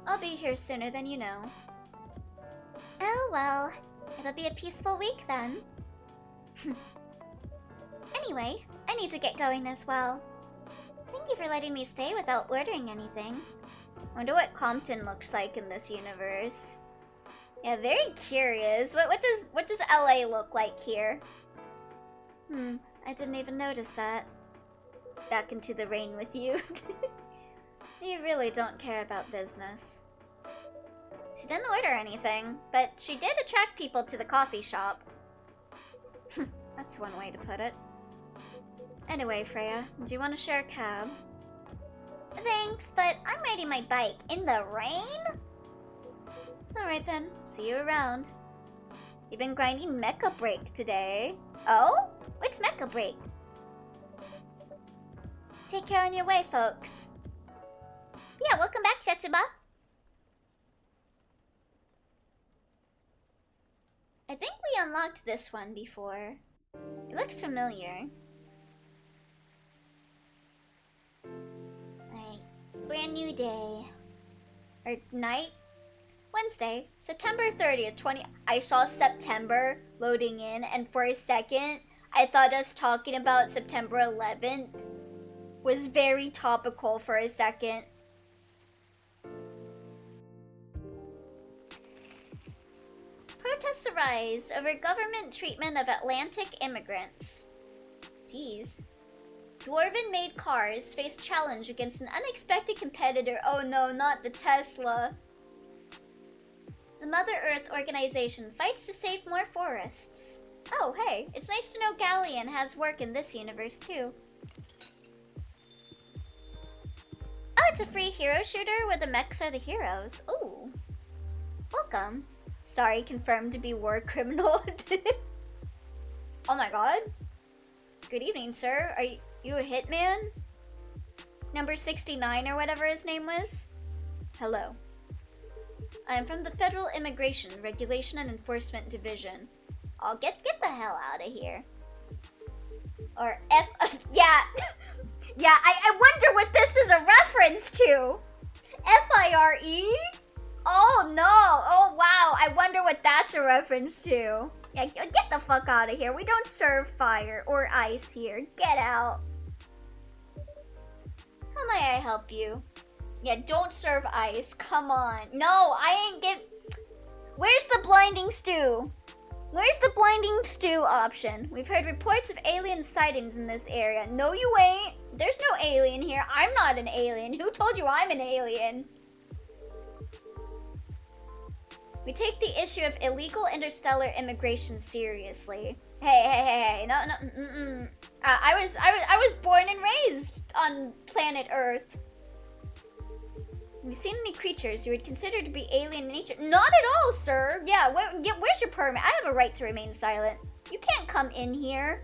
I'll be here sooner than you know. Oh well, it'll be a peaceful week then. Anyway, I need to get going as well. Thank you for letting me stay without ordering anything. Wonder what Compton looks like in this universe. Yeah, very curious. What does LA look like here? I didn't even notice that. Back into the rain with you. You really don't care about business. She didn't order anything, but she did attract people to the coffee shop. That's one way to put it. Anyway, Freya, do you want to share a cab? Thanks, but I'm riding my bike in the rain? Alright then, see you around. You've been grinding Mecha Break today. Oh? What's Mecha Break? Take care on your way, folks. Yeah, welcome back, Setsuba. I think we unlocked this one before. It looks familiar. Alright, brand new day. Or night? Wednesday, September 30th, I saw September loading in, and for a second, I thought us talking about September 11th was very topical for a second. Protests arise over government treatment of Atlantic immigrants. Jeez. Dwarven-made cars face challenge against an unexpected competitor. Oh no, not the Tesla. The Mother Earth organization fights to save more forests. Oh, hey, it's nice to know Galleon has work in this universe too. Oh, it's a free hero shooter where the mechs are the heroes. Ooh. Welcome. Starry confirmed to be war criminal. Oh my god. Good evening, sir. Are you a hitman? Number 69 or whatever his name was? Hello. I am from the Federal Immigration Regulation and Enforcement Division. I'll get the hell out of here. Or yeah. Yeah, I wonder what this is a reference to. F-I-R-E? Oh no, oh wow, I wonder what that's a reference to. Yeah, get the fuck out of here. We don't serve fire or ice here. Get out. How may I help you? Yeah, don't serve ice. Come on. No, I ain't get... Where's the blinding stew? Where's the blinding stew option? We've heard reports of alien sightings in this area. No, you ain't. There's no alien here. I'm not an alien. Who told you I'm an alien? We take the issue of illegal interstellar immigration seriously. Hey. No. I was born and raised on planet Earth. Have you seen any creatures you would consider to be alien in nature? Not at all, sir. Yeah, where's your permit? I have a right to remain silent. You can't come in here.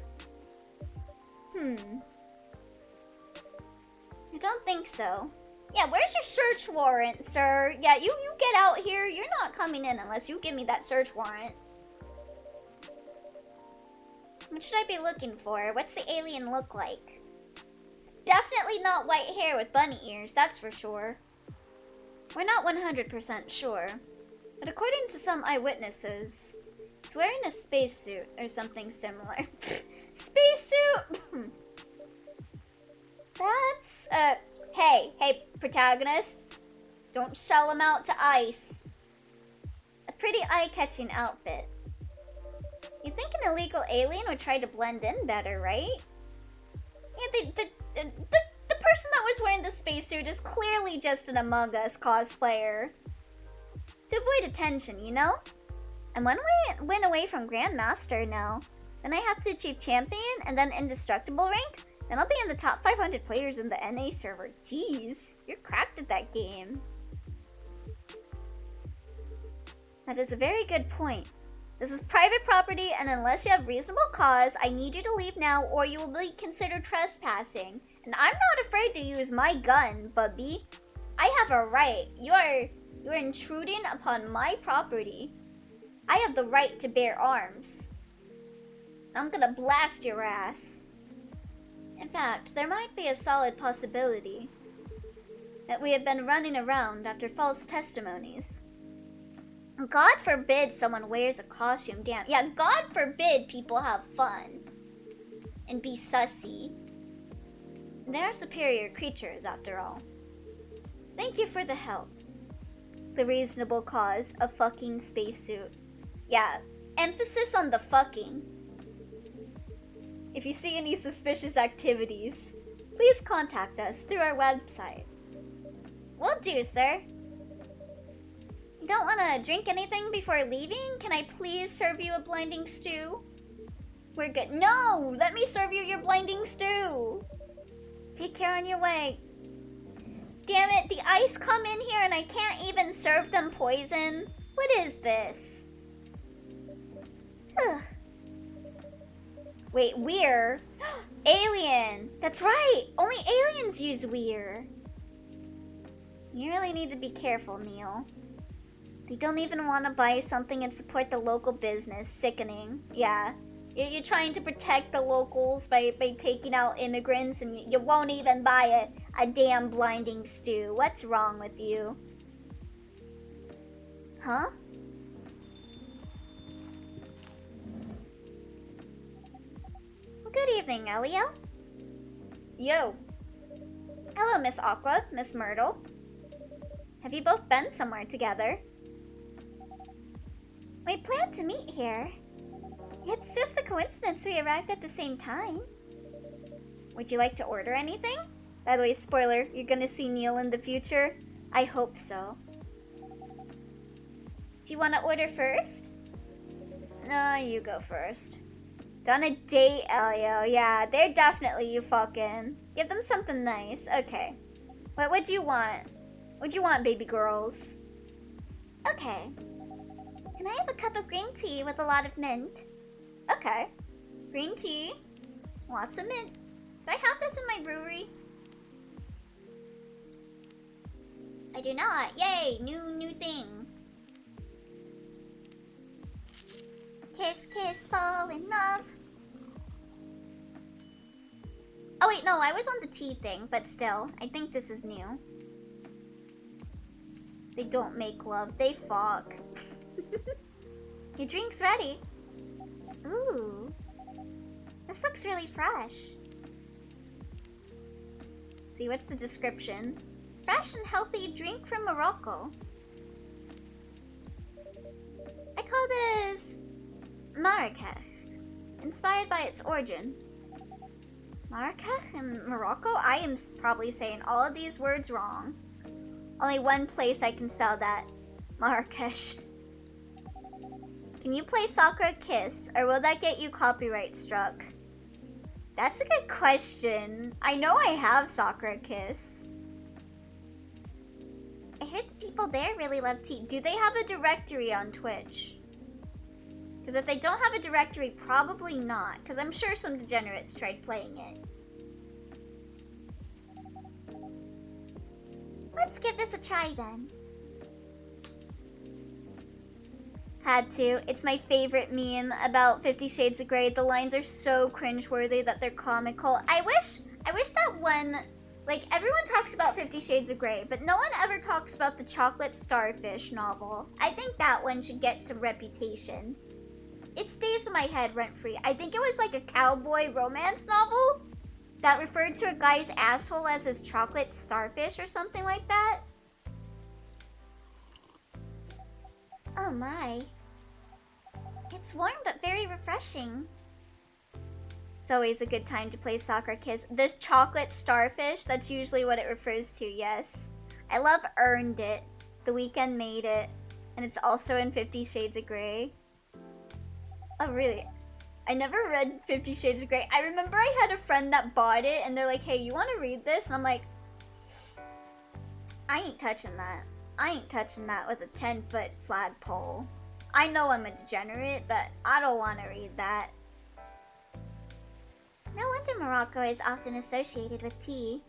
I don't think so. Yeah, where's your search warrant, sir? Yeah, you get out here. You're not coming in unless you give me that search warrant. What should I be looking for? What's the alien look like? It's definitely not white hair with bunny ears, that's for sure. We're not 100% sure, but according to some eyewitnesses, it's wearing a spacesuit or something similar. Spacesuit? That's, hey, protagonist. Don't sell him out to ice. A pretty eye-catching outfit. You'd think an illegal alien would try to blend in better, right? Yeah, the person that was wearing the spacesuit is clearly just an Among Us cosplayer. To avoid attention, you know? And when we win away from Grandmaster now, then I have to achieve Champion and then Indestructible rank, then I'll be in the top 500 players in the NA server. Jeez, you're cracked at that game. That is a very good point. This is private property, and unless you have reasonable cause, I need you to leave now or you will be considered trespassing. And I'm not afraid to use my gun, Bubby. I have a right. You are intruding upon my property. I have the right to bear arms. I'm gonna blast your ass. In fact, there might be a solid possibility that we have been running around after false testimonies. God forbid someone wears a costume. Damn. Yeah, God forbid people have fun. And be sussy. They're superior creatures, after all. Thank you for the help. The reasonable cause, a fucking spacesuit. Yeah, emphasis on the fucking. If you see any suspicious activities, please contact us through our website. Will do, sir. You don't want to drink anything before leaving? Can I please serve you a blinding stew? We're good. No! Let me serve you your blinding stew! Take care on your way. Damn it, the ice come in here and I can't even serve them poison? What is this? Wait, weir? Alien! That's right! Only aliens use weir. You really need to be careful, Neil. They don't even want to buy something and support the local business. Sickening. Yeah. You're trying to protect the locals by taking out immigrants, and you won't even buy a damn blinding stew. What's wrong with you? Huh? Well, good evening, Elio. Yo. Hello, Miss Aqua, Miss Myrtle. Have you both been somewhere together? We planned to meet here. It's just a coincidence we arrived at the same time. Would you like to order anything? By the way, spoiler, you're gonna see Neil in the future. I hope so. Do you want to order first? No, you go first. Gonna date Elio. Yeah, they're definitely you fucking. Give them something nice. Okay. What do you want? What do you want, baby girls? Okay. Can I have a cup of green tea with a lot of mint? Okay. Green tea. Lots of mint. Do I have this in my brewery? I do not. Yay! New thing. Kiss, kiss, fall in love. Oh wait, no, I was on the tea thing, but still, I think this is new. They don't make love, they fuck. Your drink's ready. Ooh. This looks really fresh. See, what's the description? Fresh and healthy drink from Morocco. I call this Marrakech, inspired by its origin. Marrakech in Morocco? I am probably saying all of these words wrong. Only one place I can sell that. Marrakech. Can you play Sakura Kiss, or will that get you copyright struck? That's a good question. I know I have Sakura Kiss. I heard the people there really love tea. Do they have a directory on Twitch? Because if they don't have a directory, probably not. Because I'm sure some degenerates tried playing it. Let's give this a try then. Had to. It's my favorite meme about 50 Shades of Grey. The lines are so cringeworthy that they're comical. I wish that one, like, everyone talks about 50 Shades of Grey, but no one ever talks about the Chocolate Starfish novel. I think that one should get some reputation. It stays in my head rent-free. I think it was like a cowboy romance novel that referred to a guy's asshole as his chocolate starfish or something like that. Oh my. It's warm but very refreshing. It's always a good time to play Sakura Kiss. There's chocolate starfish, that's usually what it refers to, yes. I love Earned It. The Weeknd made it. And it's also in 50 Shades of Grey. Oh really? I never read 50 Shades of Grey. I remember I had a friend that bought it and they're like, hey, you want to read this? And I'm like, I ain't touching that. I ain't touching that with a 10-foot flagpole. I know I'm a degenerate, but I don't want to read that. No wonder Morocco is often associated with tea.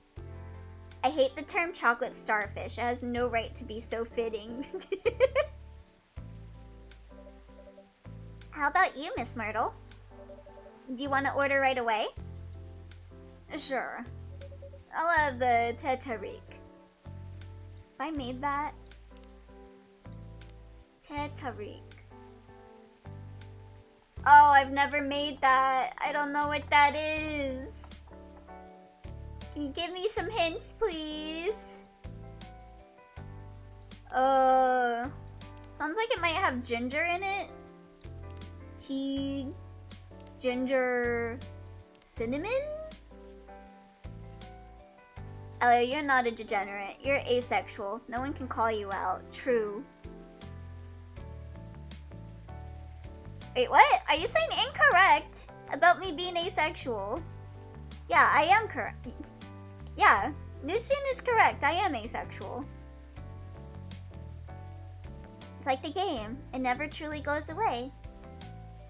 I hate the term chocolate starfish. It has no right to be so fitting. How about you, Miss Myrtle? Do you want to order right away? Sure. I'll have the Tetarik. If I made that... Tetarik. Oh, I've never made that. I don't know what that is. Can you give me some hints, please? Sounds like it might have ginger in it. Tea, ginger, cinnamon? Elio, you're not a degenerate. You're asexual. No one can call you out. True. Wait, what? Are you saying incorrect about me being asexual? Yeah, I am correct. Yeah, Lucian is correct. I am asexual. It's like the game. It never truly goes away.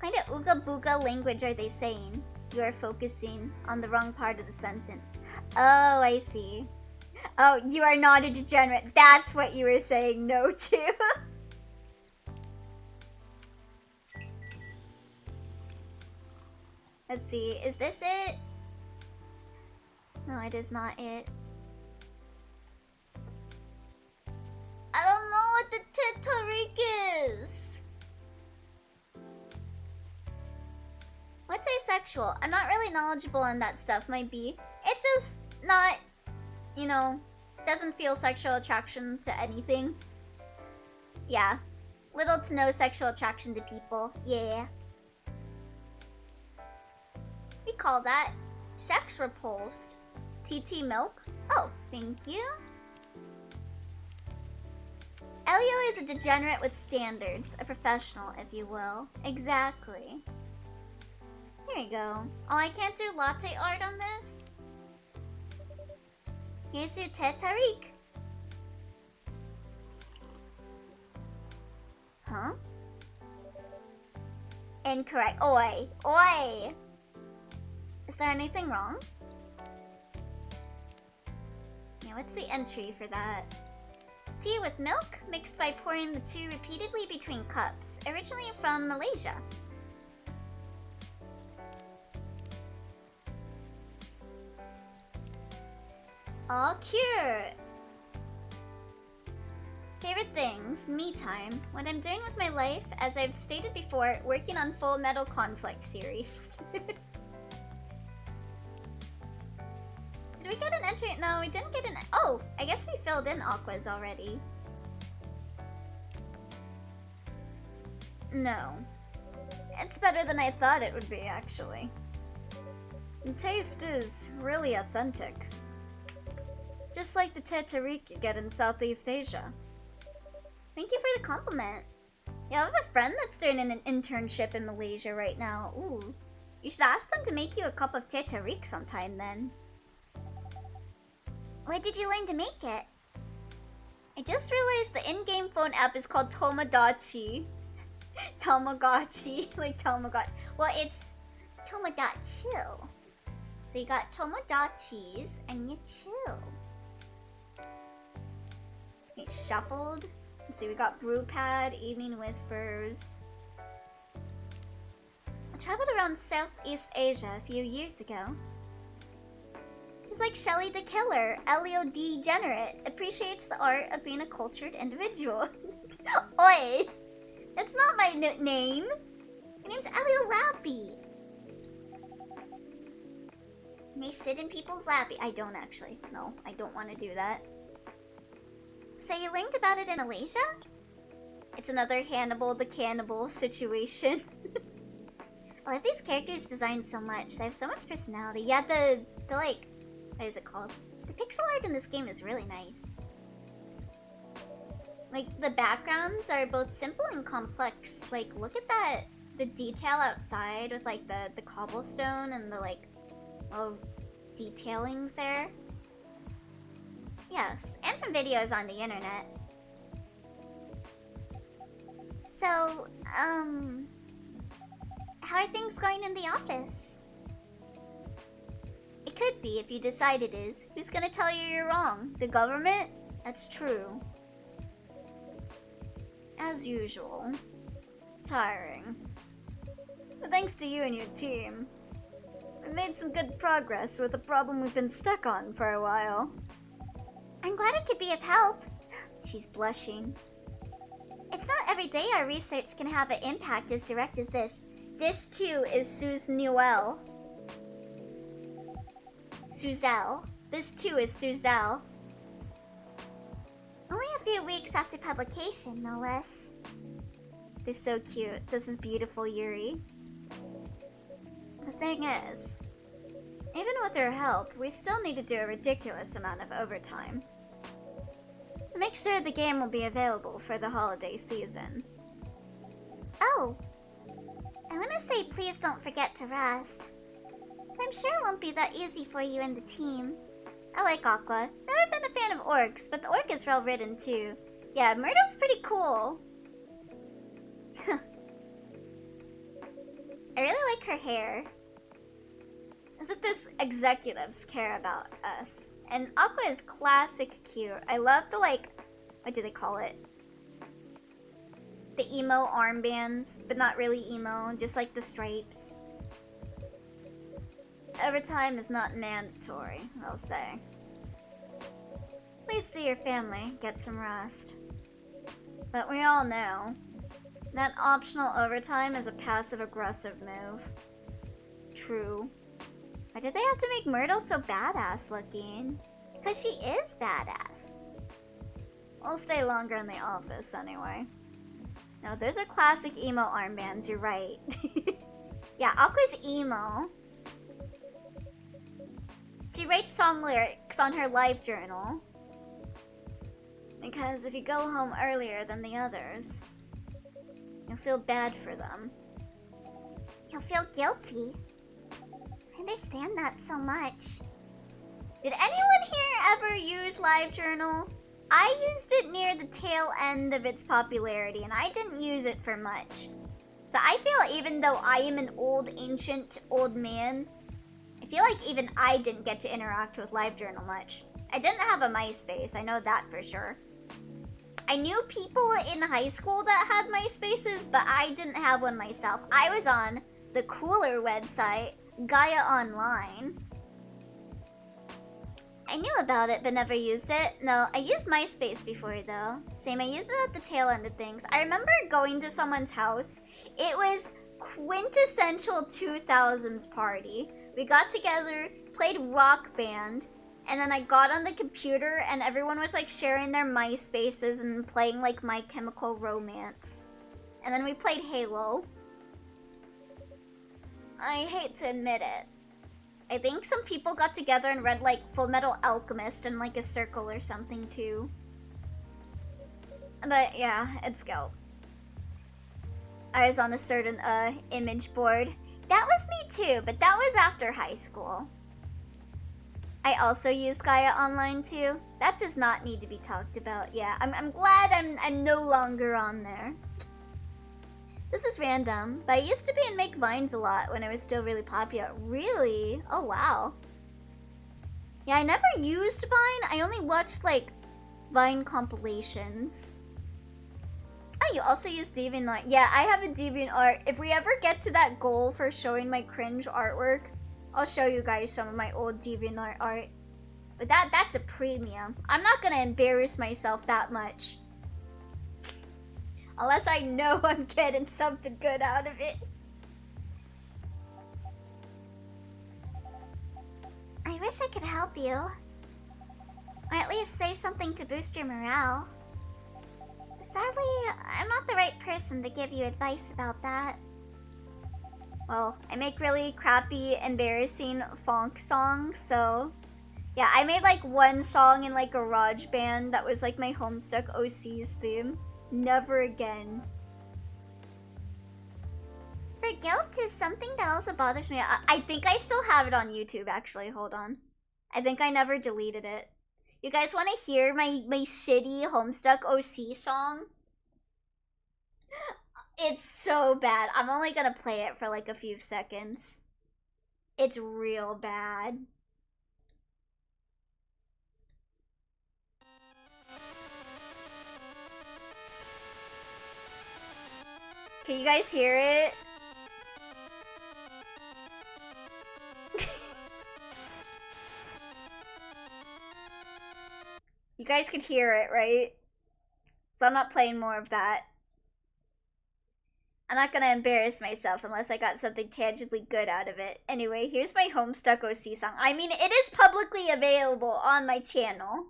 What kind of ooga booga language are they saying? You are focusing on the wrong part of the sentence. Oh, I see. Oh, you are not a degenerate. That's what you were saying no to. Let's see. Is this it? No, it is not it. I don't know what the Tetarik is. What's asexual? I'm not really knowledgeable on that stuff, might be. It's just not, you know, doesn't feel sexual attraction to anything. Yeah. Little to no sexual attraction to people. Yeah. We call that sex repulsed. TT milk? Oh, thank you. Elio is a degenerate with standards. A professional, if you will. Exactly. Here you go. Oh, I can't do latte art on this? Here's your Tetarik. Huh? Incorrect. Oi. Oi! Is there anything wrong? Yeah, what's the entry for that? Tea with milk, mixed by pouring the two repeatedly between cups. Originally from Malaysia. All cute. Favorite things, me time. What I'm doing with my life, as I've stated before, working on Full Metal Conflict series. Did we get an entry? No, we didn't get an. Oh, I guess we filled in Aqua's already. No. It's better than I thought it would be, actually. The taste is really authentic. Just like the Tetarik you get in Southeast Asia. Thank you for the compliment. Yeah, I have a friend that's doing an internship in Malaysia right now. Ooh. You should ask them to make you a cup of Tetarik sometime then. Where did you learn to make it? I just realized the in-game phone app is called Tomodachi. Tamagotchi. Like Tamagotchi. Well, it's Tomodachi. So you got Tomodachis and you chill. It's shuffled. So we got Brewpad, Evening Whispers. I traveled around Southeast Asia a few years ago. Just like Shelly the Killer, Elio Degenerate appreciates the art of being a cultured individual. Oi! That's not my name! My name's Elio Lappy! May sit in people's lappy. I don't actually. No, I don't want to do that. So you learned about it in Malaysia? It's another Hannibal the Cannibal situation. I love these characters designed so much. They have so much personality. Yeah, the like, what is it called? The pixel art in this game is really nice. Like, the backgrounds are both simple and complex. Like, look at that, the detail outside with like the cobblestone and the like little detailings there. Yes, and from videos on the internet. So, how are things going in the office? It could be if you decide it is. Who's gonna tell you you're wrong? The government? That's true. As usual. Tiring. But thanks to you and your team, we've made some good progress with a problem we've been stuck on for a while. I'm glad I could be of help. She's blushing. It's not every day our research can have an impact as direct as this. This too is Suzel. This too is Suzel. Only a few weeks after publication, no less. They're so cute. This is beautiful, Yuri. The thing is, even with her help, we still need to do a ridiculous amount of overtime to make sure the game will be available for the holiday season. Oh, I want to say please don't forget to rest. I'm sure it won't be that easy for you and the team. I like Aqua. Never been a fan of orcs, but the orc is well written too. Yeah, Myrtle's pretty cool. I really like her hair. As if those executives care about us. And Aqua is classic cute. I love the, like, what do they call it? The emo armbands, but not really emo, just like the stripes. Overtime is not mandatory, I'll say. Please see your family, get some rest. But we all know that optional overtime is a passive-aggressive move. True. Why did they have to make Myrtle so badass looking? Because she is badass. We'll stay longer in the office anyway. No, those are classic emo armbands, you're right. Yeah, Aqua's emo. She writes song lyrics on her live journal. Because if you go home earlier than the others, you'll feel bad for them. You'll feel guilty. I understand that so much. Did anyone here ever use LiveJournal? I used it near the tail end of its popularity, and I didn't use it for much. So I feel even though I am an ancient old man, I feel like even I didn't get to interact with LiveJournal much. I didn't have a MySpace, I know that for sure. I knew people in high school that had MySpaces, but I didn't have one myself. I was on the cooler website, Gaia Online. I knew about it, but never used it. No, I used MySpace before, though. Same, I used it at the tail end of things. I remember going to someone's house. It was quintessential 2000s party. We got together, played Rock Band, and then I got on the computer and everyone was like sharing their MySpaces and playing like My Chemical Romance. And then we played Halo. I hate to admit it. I think some people got together and read like Full Metal Alchemist in like a circle or something too. But yeah, it's Scout. I was on a certain image board. That was me too, but that was after high school. I also use Gaia Online too. That does not need to be talked about. Yeah, I'm glad I'm no longer on there. This is random, but I used to be and make Vines a lot when it was still really popular. Really? Oh wow. Yeah, I never used Vine. I only watched like Vine compilations. Oh, you also use DeviantArt. Yeah, I have a DeviantArt. If we ever get to that goal for showing my cringe artwork, I'll show you guys some of my old DeviantArt art. But that's a premium. I'm not gonna embarrass myself that much. Unless I know I'm getting something good out of it. I wish I could help you. Or at least say something to boost your morale. Sadly, I'm not the right person to give you advice about that. Well, I make really crappy, embarrassing funk songs, so... Yeah, I made like one song in like GarageBand that was like my Homestuck OC's theme. Never again. For guilt is something that also bothers me. I think I still have it on YouTube, actually. Hold on. I think I never deleted it. You guys want to hear my shitty Homestuck OC song? It's so bad. I'm only gonna play it for like a few seconds. It's real bad. Can you guys hear it? You guys could hear it, right? So I'm not playing more of that. I'm not gonna embarrass myself unless I got something tangibly good out of it. Anyway, here's my Homestuck OC song. I mean, it is publicly available on my channel.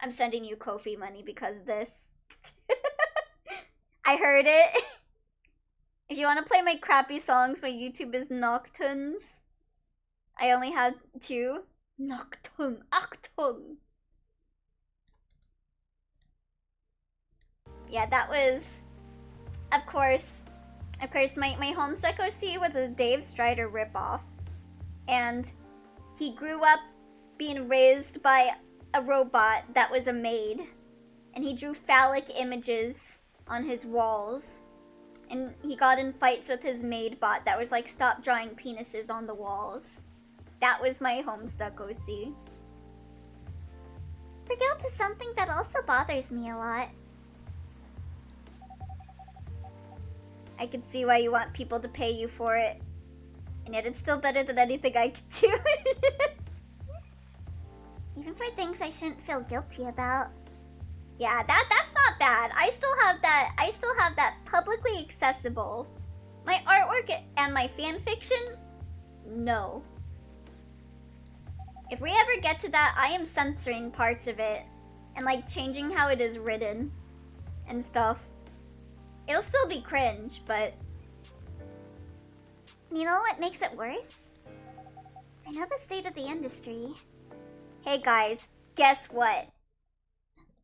I'm sending you Ko-fi money because of this. I heard it. If you want to play my crappy songs, my YouTube is Noctunes. I only had 2. Nocturne. Octung. Yeah, that was... Of course, my Homestuck OC was a Dave Strider ripoff. And he grew up being raised by a robot that was a maid. And he drew phallic images on his walls. And he got in fights with his maid bot that was like, stop drawing penises on the walls. That was my Homestuck OC. For guilt is something that also bothers me a lot. I could see why you want people to pay you for it. And yet it's still better than anything I could do. Even for things I shouldn't feel guilty about. Yeah, that's not bad. I still have that publicly accessible. My artwork and my fanfiction? No. If we ever get to that, I am censoring parts of it. And like changing how it is written. And stuff. It'll still be cringe, but... You know what makes it worse? I know the state of the industry. Hey guys, guess what?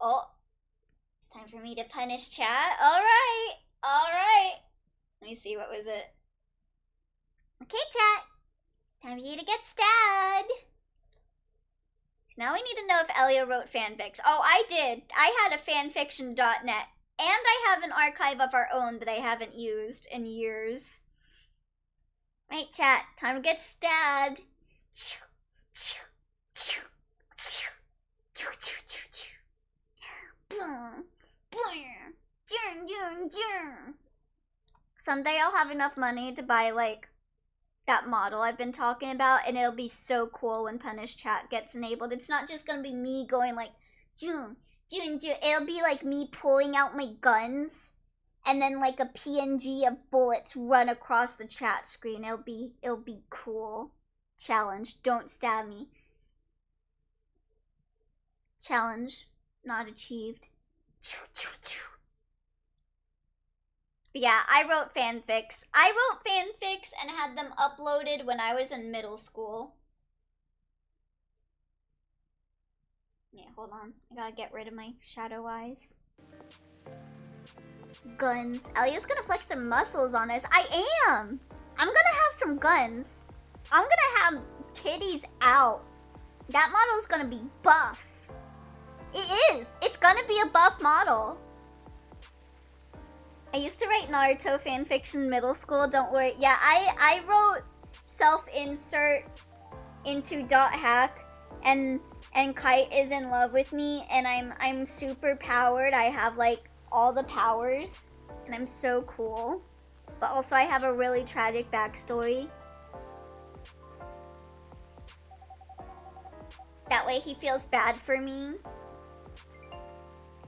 Oh, it's time for me to punish chat. Alright, alright. Let me see, what was it? Okay, chat. Time for you to get stabbed. So now we need to know if Elio wrote fanfics. Oh, I did. I had a fanfiction.net. And I have an archive of our own that I haven't used in years. Right, chat. Time to get stabbed. Someday I'll have enough money to buy, like, that model I've been talking about, and it'll be so cool when Punish Chat gets enabled. It's not just gonna be me going, like, it'll be like me pulling out my guns, and then like a PNG of bullets run across the chat screen. It'll be cool. Challenge, don't stab me. Challenge not achieved. But yeah, I wrote fanfics. I wrote fanfics and had them uploaded when I was in middle school. Yeah, hold on. I gotta get rid of my shadow eyes. Guns. Elio's gonna flex their muscles on us. I am! I'm gonna have some guns. I'm gonna have titties out. That model's gonna be buff. It is! It's gonna be a buff model. I used to write Naruto fanfiction in middle school, don't worry. Yeah, I wrote self-insert into .hack and Kite is in love with me, and I'm super powered. I have like all the powers, and I'm so cool. But also I have a really tragic backstory. That way he feels bad for me.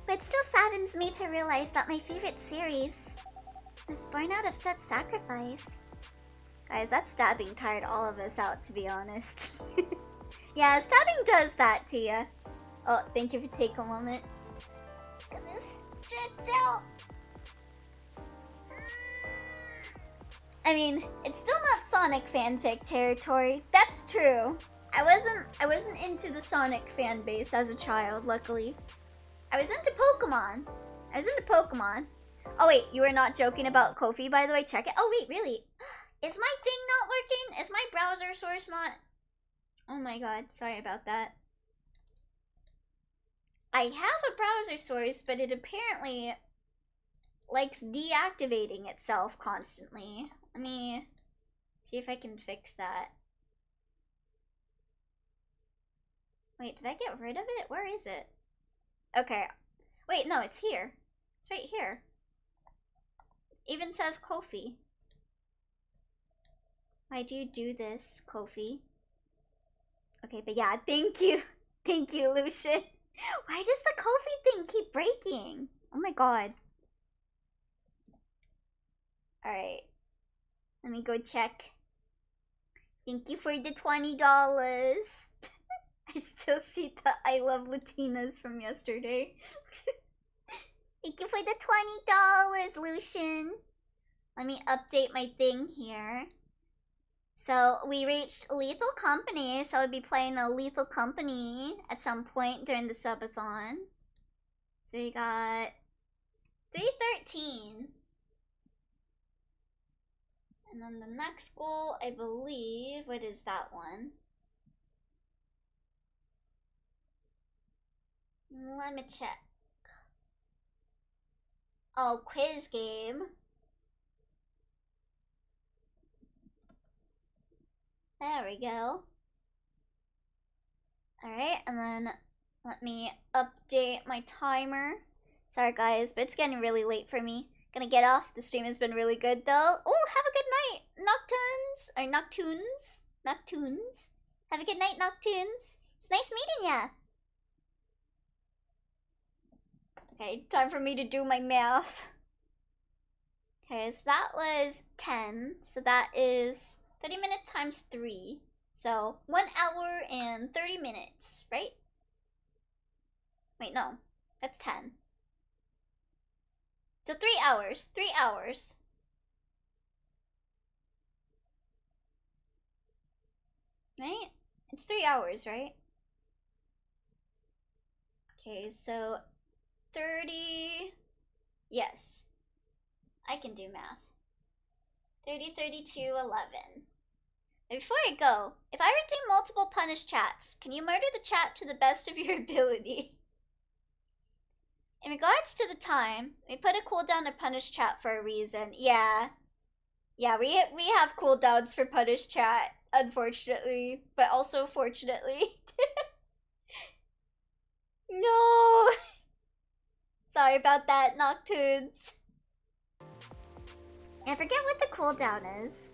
But it still saddens me to realize that my favorite series was born out of such sacrifice. Guys, that stabbing tired all of us out, to be honest. Yeah, stabbing does that to you. Oh, thank you for taking a moment. Gonna stretch out. I mean, it's still not Sonic fanfic territory. That's true. I wasn't into the Sonic fan base as a child, luckily. I was into Pokemon. Oh wait, you were not joking about Ko-fi, by the way. Check it. Oh wait, really? Is my thing not working? Is my browser source not... Oh my god, sorry about that. I have a browser source, but it apparently likes deactivating itself constantly. Let me see if I can fix that. Wait, did I get rid of it? Where is it? Okay. Wait, no, it's here. It's right here. Even says Ko-fi. Why do you do this, Ko-fi? Okay, but yeah, thank you. Thank you, Lucian. Why does the Ko-fi thing keep breaking? Oh my god. Alright. Let me go check. Thank you for the $20. I still see the I love Latinas from yesterday. Thank you for the $20, Lucian. Let me update my thing here. So we reached Lethal Company, so I'll be playing a Lethal Company at some point during the subathon. So we got 313. And then the next goal, I believe, what is that one? Let me check. Oh, quiz game. There we go. Alright, and then let me update my timer. Sorry guys, but it's getting really late for me. Gonna get off. The stream has been really good though. Oh, have a good night, Noctunes. Or Noctunes. Noctunes. Have a good night, Noctunes. It's nice meeting ya. Okay, time for me to do my math. Okay, so that was 10. So that is 30 minutes times 3. So 1 hour and 30 minutes, right? Wait, no. That's 10. So 3 hours. 3 hours. Right? It's 3 hours, right? Okay, so 30. Yes. I can do math. 30, 32, 11. Before I go, if I redeem multiple punish chats, can you murder the chat to the best of your ability? In regards to the time, we put a cooldown to punish chat for a reason. Yeah. Yeah, we have cooldowns for punish chat, unfortunately, but also fortunately. No! Sorry about that, Noctunes. I forget what the cooldown is.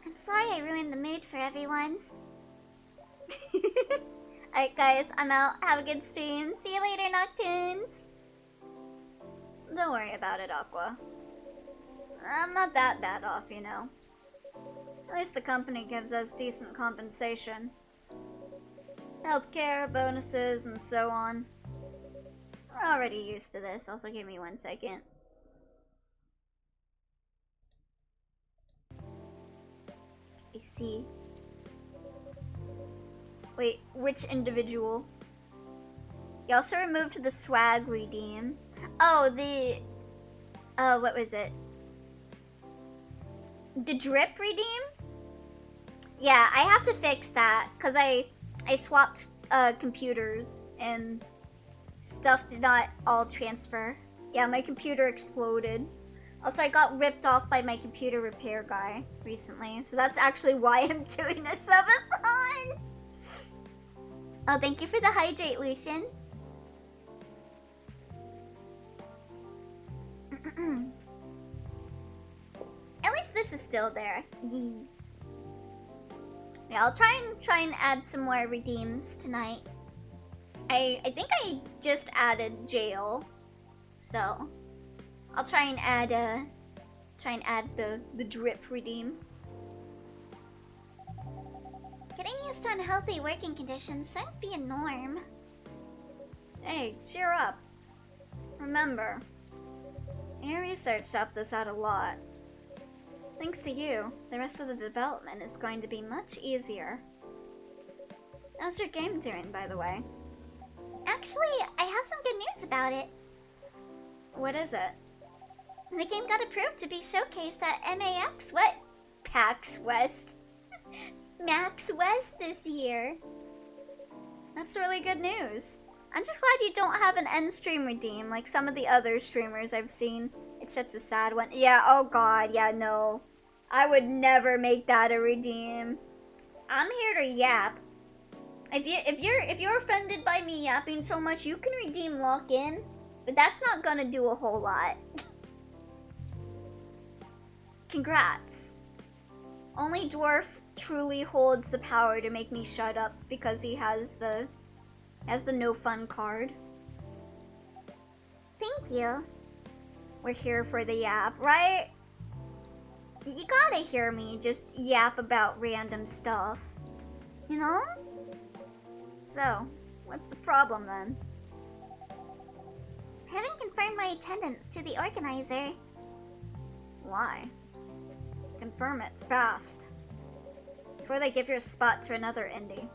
I'm sorry I ruined the mood for everyone. Alright guys, I'm out. Have a good stream. See you later, Noctunes. Don't worry about it, Aqua. I'm not that bad off, you know. At least the company gives us decent compensation. Healthcare, bonuses, and so on. We're already used to this. Also, give me 1 second. I see. Wait, which individual? You also removed the swag redeem. Oh, the... what was it? The drip redeem? Yeah, I have to fix that, because I swapped computers, and stuff did not all transfer. Yeah, my computer exploded. Also, I got ripped off by my computer repair guy recently, so that's actually why I'm doing a subathon! Oh, thank you for the hydrate, Lucian. At least this is still there. Yee. Yeah, I'll try and add some more redeems tonight. I think I just added jail, so I'll try and add the drip redeem. Getting used to unhealthy working conditions shouldn't be a norm. Hey, cheer up. Remember, your research helped us out a lot. Thanks to you, the rest of the development is going to be much easier. How's your game doing, by the way? Actually, I have some good news about it. What is it? The game got approved to be showcased at PAX West. Max West this year. That's really good news. I'm just glad you don't have an end stream redeem like some of the other streamers I've seen. It's just a sad one. Yeah, oh god, yeah, no. I would never make that a redeem. I'm here to yap. If you're offended by me yapping so much, you can redeem lock-in, but that's not gonna do a whole lot. Congrats. Only Dwarf truly holds the power to make me shut up because he has the no fun card. Thank you. We're here for the yap, right? You gotta hear me just yap about random stuff. You know? So, what's the problem then? I haven't confirmed my attendance to the organizer. Why? Confirm it fast. Before they give your spot to another indie.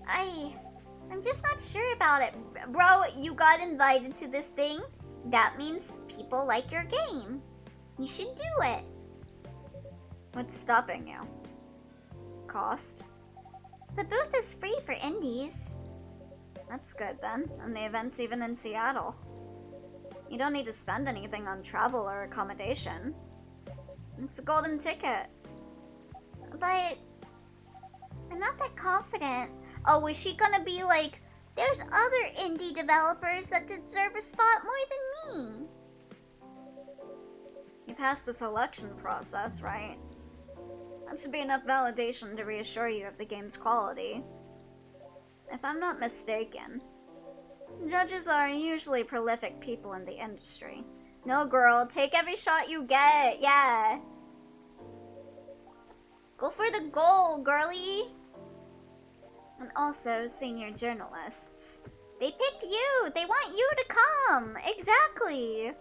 I'm just not sure about it. Bro, you got invited to this thing? That means people like your game. You should do it. What's stopping you? Cost? The booth is free for indies. That's good then, and the event's even in Seattle. You don't need to spend anything on travel or accommodation. It's a golden ticket. But I'm not that confident. Oh, is she gonna be like, there's other indie developers that deserve a spot more than me? You passed the selection process, right? That should be enough validation to reassure you of the game's quality. If I'm not mistaken, judges are usually prolific people in the industry. No, girl, take every shot you get, yeah. Go for the goal, girly. And also, senior journalists. They picked you! They want you to come! Exactly!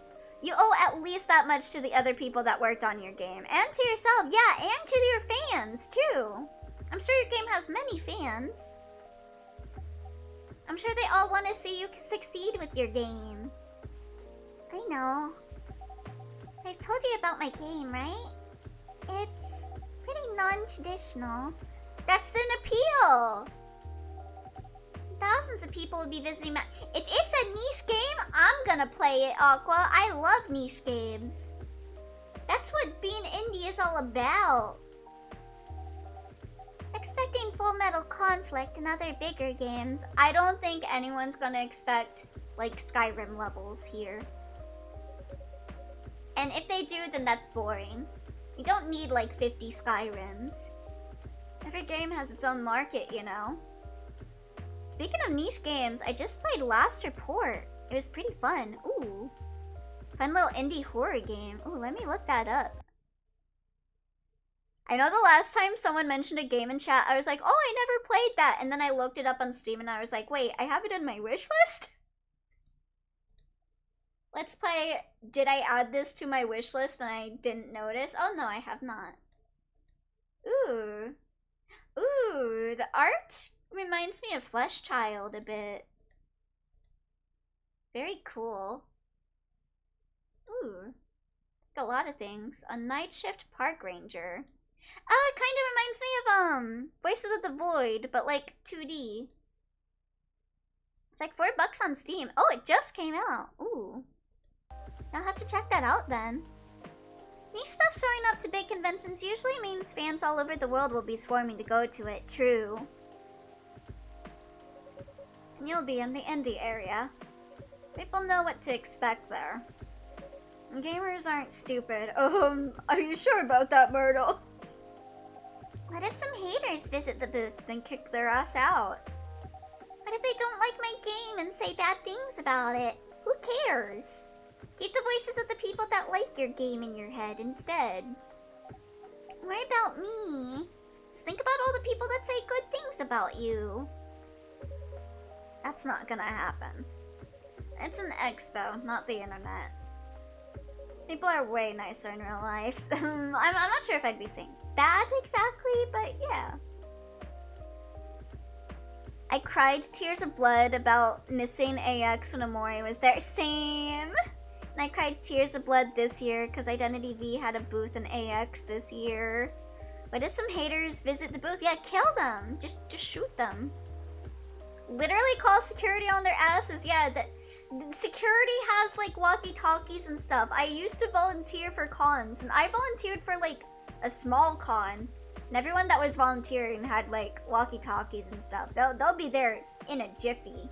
You owe at least that much to the other people that worked on your game. And to yourself, yeah, and to your fans, too! I'm sure your game has many fans. I'm sure they all want to see you succeed with your game. I know. I've told you about my game, right? It's pretty non-traditional. That's an appeal! Thousands of people will be visiting my... If it's a niche game, I'm gonna play it, Aqua. I love niche games. That's what being indie is all about. Expecting Full Metal Conflict and other bigger games, I don't think anyone's gonna expect, like, Skyrim levels here. And if they do, then that's boring. You don't need, like, 50 Skyrims. Every game has its own market, you know? Speaking of niche games, I just played Last Report. It was pretty fun. Ooh. Fun little indie horror game. Ooh, let me look that up. I know the last time someone mentioned a game in chat, I was like, oh, I never played that. And then I looked it up on Steam and I was like, wait, I have it in my wish list? Let's play, did I add this to my wish list and I didn't notice? Oh no, I have not. Ooh. Ooh, the art reminds me of Flesh Child a bit. Very cool. Ooh. Like a lot of things. A night shift park ranger. Oh, it kind of reminds me of Voices of the Void, but like 2D. It's like $4 on Steam. Oh, it just came out. Ooh. I'll have to check that out then. Niche stuff showing up to big conventions usually means fans all over the world will be swarming to go to it. True. And you'll be in the indie area. People know what to expect there. Gamers aren't stupid. Are you sure about that, Myrtle? What if some haters visit the booth and kick their ass out? What if they don't like my game and say bad things about it? Who cares? Keep the voices of the people that like your game in your head instead. Worry about me. Just think about all the people that say good things about you. That's not gonna happen. It's an expo, not the internet. People are way nicer in real life. I'm not sure if I'd be saying that exactly, but yeah. I cried tears of blood about missing AX when Amori was there. Same! And I cried tears of blood this year because Identity V had a booth in AX this year. But if some haters visit the booth, yeah, kill them. Just shoot them. Literally call security on their asses. Yeah, security has like walkie-talkies and stuff. I used to volunteer for cons, and I volunteered for like a small con. And everyone that was volunteering had like walkie-talkies and stuff. They'll be there in a jiffy.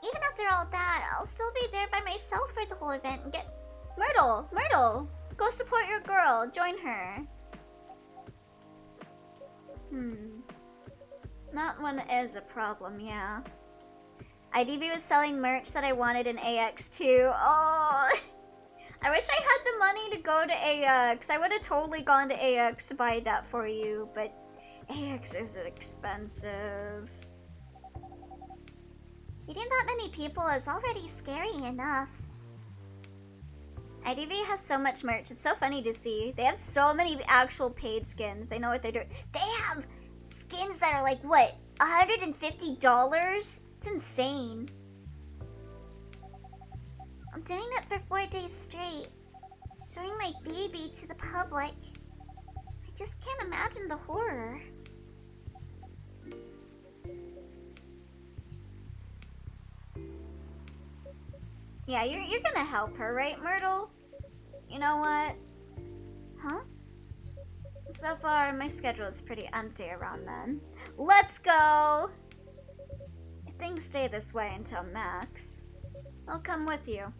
Even after all that, I'll still be there by myself for the whole event and get... Myrtle! Go support your girl. Join her. That one is a problem, yeah. IDV was selling merch that I wanted in AX too. Oh, I wish I had the money to go to AX. I would have totally gone to AX to buy that for you, but AX is expensive. Meeting that many people is already scary enough. IDV has so much merch. It's so funny to see. They have so many actual paid skins. They know what they're doing. They have skins that are like, what, $150? It's insane. I'm doing it for 4 days straight. Showing my baby to the public. I just can't imagine the horror. Yeah, you're gonna help her, right, Myrtle? You know what? Huh? So far, my schedule is pretty empty around then. Let's go! If things stay this way until Max, I'll come with you.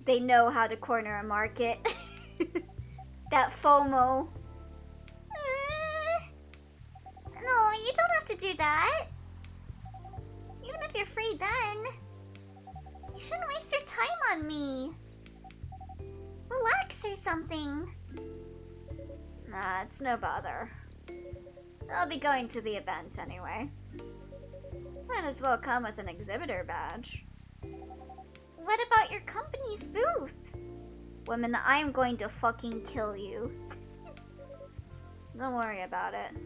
They know how to corner a market. That FOMO. No, you don't have to do that. Even if you're free then. You shouldn't waste your time on me. Relax or something. Nah, it's no bother. I'll be going to the event anyway. Might as well come with an exhibitor badge. What about your company's booth? Woman, I am going to fucking kill you. Don't worry about it.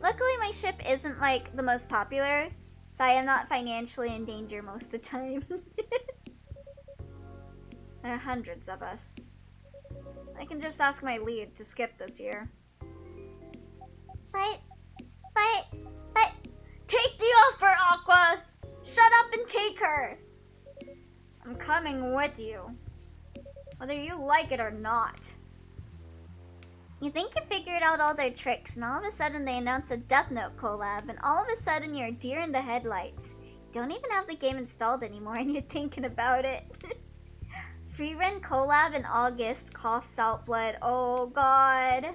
Luckily, my ship isn't like the most popular, so I am not financially in danger most of the time. There are hundreds of us. I can just ask my lead to skip this year. But... Take the offer, Aqua! Shut up and take her! I'm coming with you. Whether you like it or not. You think you figured out all their tricks, and all of a sudden they announce a Death Note collab, and all of a sudden you're a deer in the headlights. You don't even have the game installed anymore, and you're thinking about it. Free run collab in August, cough salt blood. Oh god.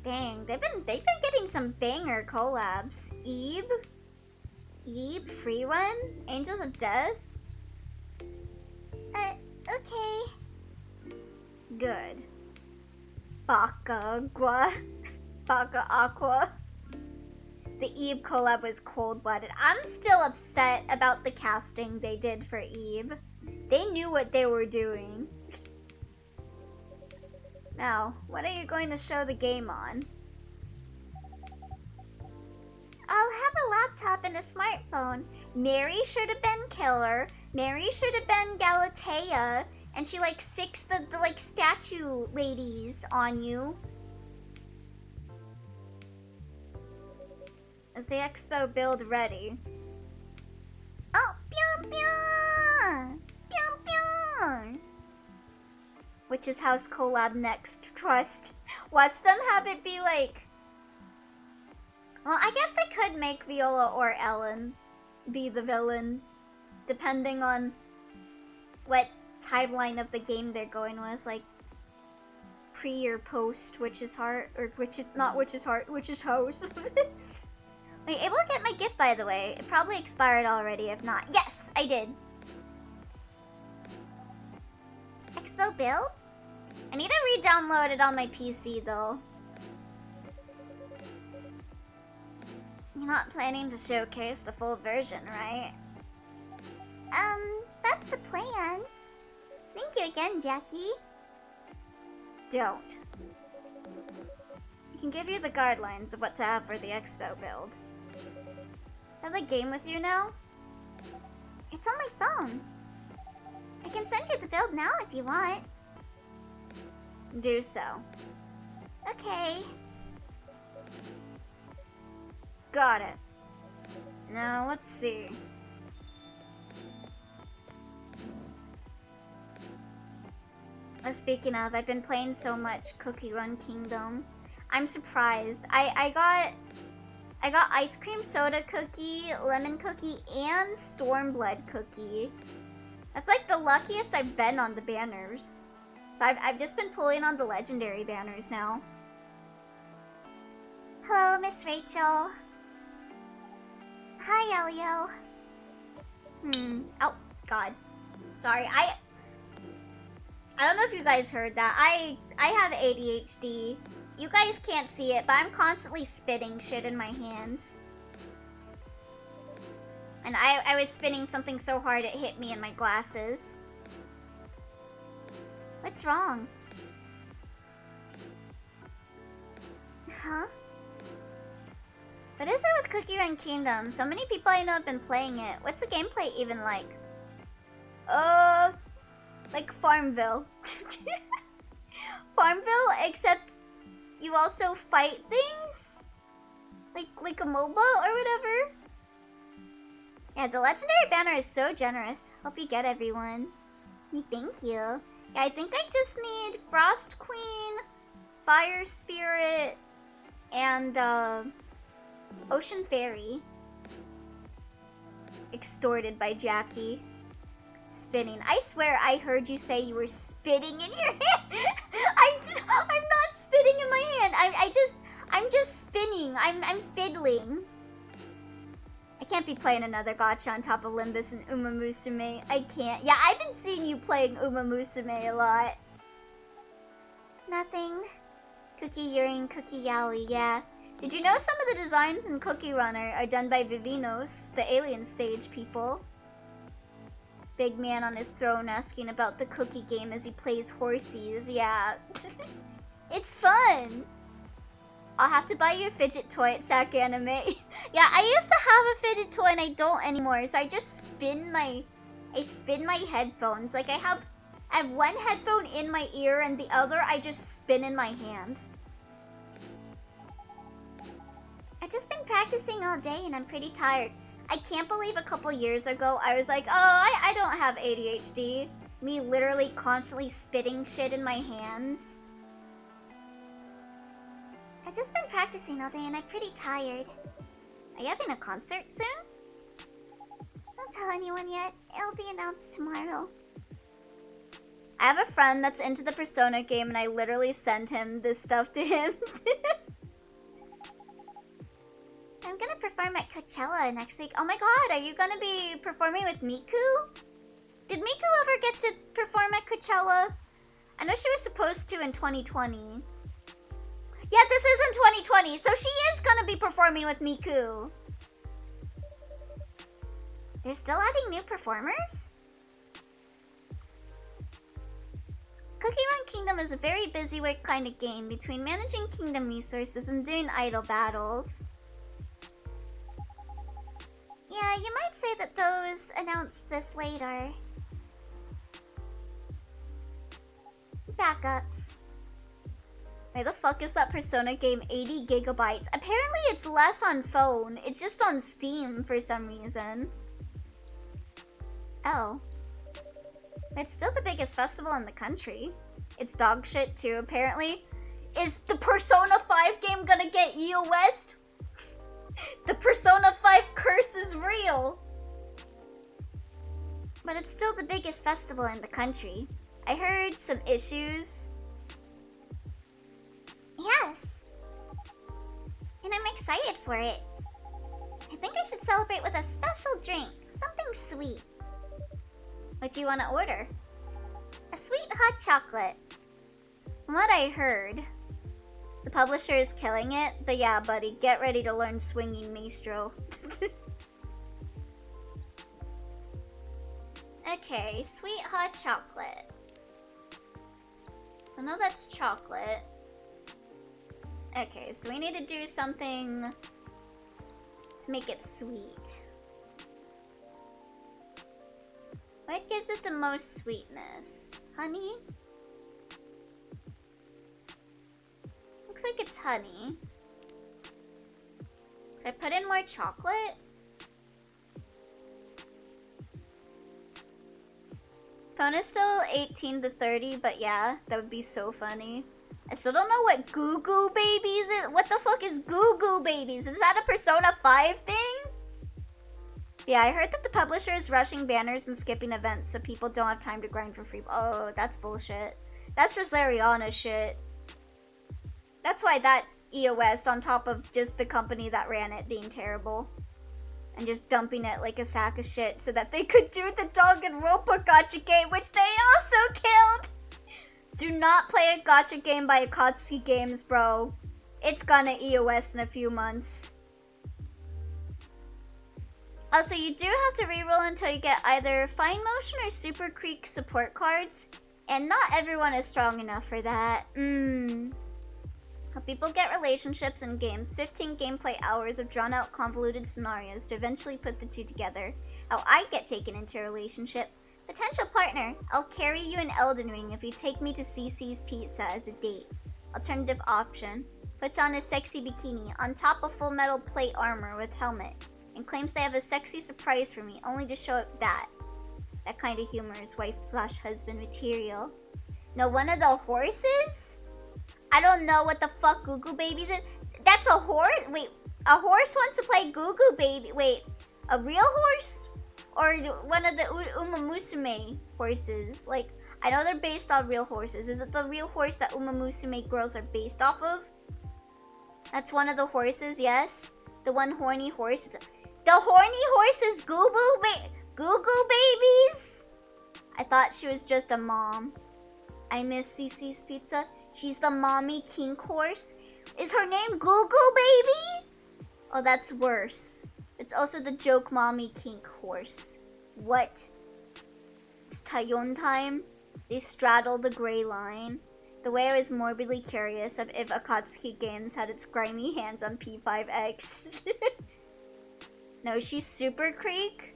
Dang, they've been getting some banger collabs. Ebe, free run, Angels of Death. Okay. Good. Baka Aqua. The Ebe collab was cold-blooded. I'm still upset about the casting they did for Ebe. They knew what they were doing. Now, what are you going to show the game on? I'll have a laptop and a smartphone. Mary should have been Killer. Mary should have been Galatea. And she like six the like statue ladies on you. Is the expo build ready? Oh, pew pew! Pew pew! Witch's House collab next, trust. Watch them have it be like... Well, I guess they could make Viola or Ellen be the villain, depending on what timeline of the game they're going with, like pre or post Witch's Heart, or not Witch's Heart, Witch's House. Wait, able to get my gift, by the way? It probably expired already, if not. Yes, I did. Expo build? I need to re-download it on my PC, though. You're not planning to showcase the full version, right? That's the plan. Thank you again, Jackie. Don't. I can give you the guidelines of what to have for the expo build. I have the game with you now? It's on my phone. I can send you the build now if you want. Do so. Okay. Got it. Now, let's see. Speaking of, I've been playing so much Cookie Run Kingdom. I'm surprised. I got ice cream soda cookie, lemon cookie, and Stormblood cookie. That's like the luckiest I've been on the banners. So I've just been pulling on the legendary banners now. Hello, Miss Rachel. Hi, Elio. Oh, God. Sorry, I don't know if you guys heard that. I have ADHD. You guys can't see it, but I'm constantly spitting shit in my hands. And I was spinning something so hard it hit me in my glasses. What's wrong? Huh? What is it with Cookie Run Kingdom? So many people I know have been playing it. What's the gameplay even like? Like Farmville. Farmville, except you also fight things? Like a MOBA or whatever? Yeah, the legendary banner is so generous. Hope you get everyone. Thank you. Yeah, I think I just need Frost Queen, Fire Spirit, and Ocean Fairy. Extorted by Jackie. Spinning. I swear I heard you say you were spitting in your hand. I'm not spitting in my hand. I'm just spinning. I'm fiddling. I can't be playing another gacha on top of Limbus and Uma Musume. I can't. Yeah, I've been seeing you playing Uma Musume a lot. Nothing. Cookie Yuri, Cookie Yaoi, yeah. Did you know some of the designs in Cookie Runner are done by Vivinos, the alien stage people? Big man on his throne asking about the cookie game as he plays horsies, yeah. It's fun! I'll have to buy you a fidget toy at Sack Anime. Yeah, I used to have a fidget toy and I don't anymore, so I just spin my headphones. Like I have one headphone in my ear and the other I just spin in my hand. I've just been practicing all day and I'm pretty tired. I can't believe a couple years ago I was like, oh, I don't have ADHD. Me literally constantly spitting shit in my hands. I've just been practicing all day and I'm pretty tired. Are you having a concert soon? Don't tell anyone yet. It'll be announced tomorrow. I have a friend that's into the Persona game and I literally send him this stuff to him. I'm gonna perform at Coachella next week. Oh my god, are you gonna be performing with Miku? Did Miku ever get to perform at Coachella? I know she was supposed to in 2020. Yeah, this is in 2020, so she is gonna be performing with Miku. They're still adding new performers? Cookie Run Kingdom is a very busy work kind of game between managing kingdom resources and doing idle battles. Yeah, you might say that those announced this later. Backups. Why the fuck is that Persona game 80 gigabytes? Apparently it's less on phone. It's just on Steam for some reason. Oh. It's still the biggest festival in the country. It's dog shit too, apparently. Is the Persona 5 game gonna get EOS'd? The Persona 5 curse is real! But it's still the biggest festival in the country. I heard some issues. Yes! And I'm excited for it. I think I should celebrate with a special drink. Something sweet. What do you want to order? A sweet hot chocolate. From what I heard, the publisher is killing it, but yeah, buddy, get ready to learn Swinging Maestro. Okay, sweet hot chocolate. I know that's chocolate. Okay, so we need to do something to make it sweet. What gives it the most sweetness? Honey? Looks like it's honey. Should I put in more chocolate? Phone is still 18 to 30, but yeah, that would be so funny. I still don't know what Goo Goo Babies is. What the fuck is Goo Goo Babies? Is that a Persona 5 thing? Yeah, I heard that the publisher is rushing banners and skipping events so people don't have time to grind for free. Oh, that's bullshit. That's just Lariana shit. That's why that EOS on top of just the company that ran it being terrible. And just dumping it like a sack of shit so that they could do the dog and robot gacha game, which they also killed! Do not play a gacha game by Akatsuki Games, bro. It's gonna EOS in a few months. Also, you do have to reroll until you get either Fine Motion or Super Creek support cards, and not everyone is strong enough for that. How people get relationships in games, 15 gameplay hours of drawn-out convoluted scenarios to eventually put the two together. How I get taken into a relationship. Potential partner, I'll carry you in Elden Ring if you take me to CC's Pizza as a date. Alternative option, puts on a sexy bikini on top of full metal plate armor with helmet, and claims they have a sexy surprise for me, only to show up that. That kind of humor is wife/husband material. No, one of the horses? I don't know what the fuck Goo Goo Baby's in. That's a horse? Wait, a horse wants to play Goo Goo Baby. Wait, a real horse? Or one of the Uma Musume horses? Like, I know they're based on real horses. Is it the real horse that Uma Musume girls are based off of? That's one of the horses, yes? The one horny horse. The horny horse is Goo Goo Babies? I thought she was just a mom. I miss CC's Pizza. She's the mommy kink horse. Is her name Goo Goo Baby? Oh, that's worse. It's also the joke mommy kink horse. What? It's Tayon time. They straddle the gray line. The way I was morbidly curious of if Akatsuki Games had its grimy hands on P5X. No, she's Super Creek.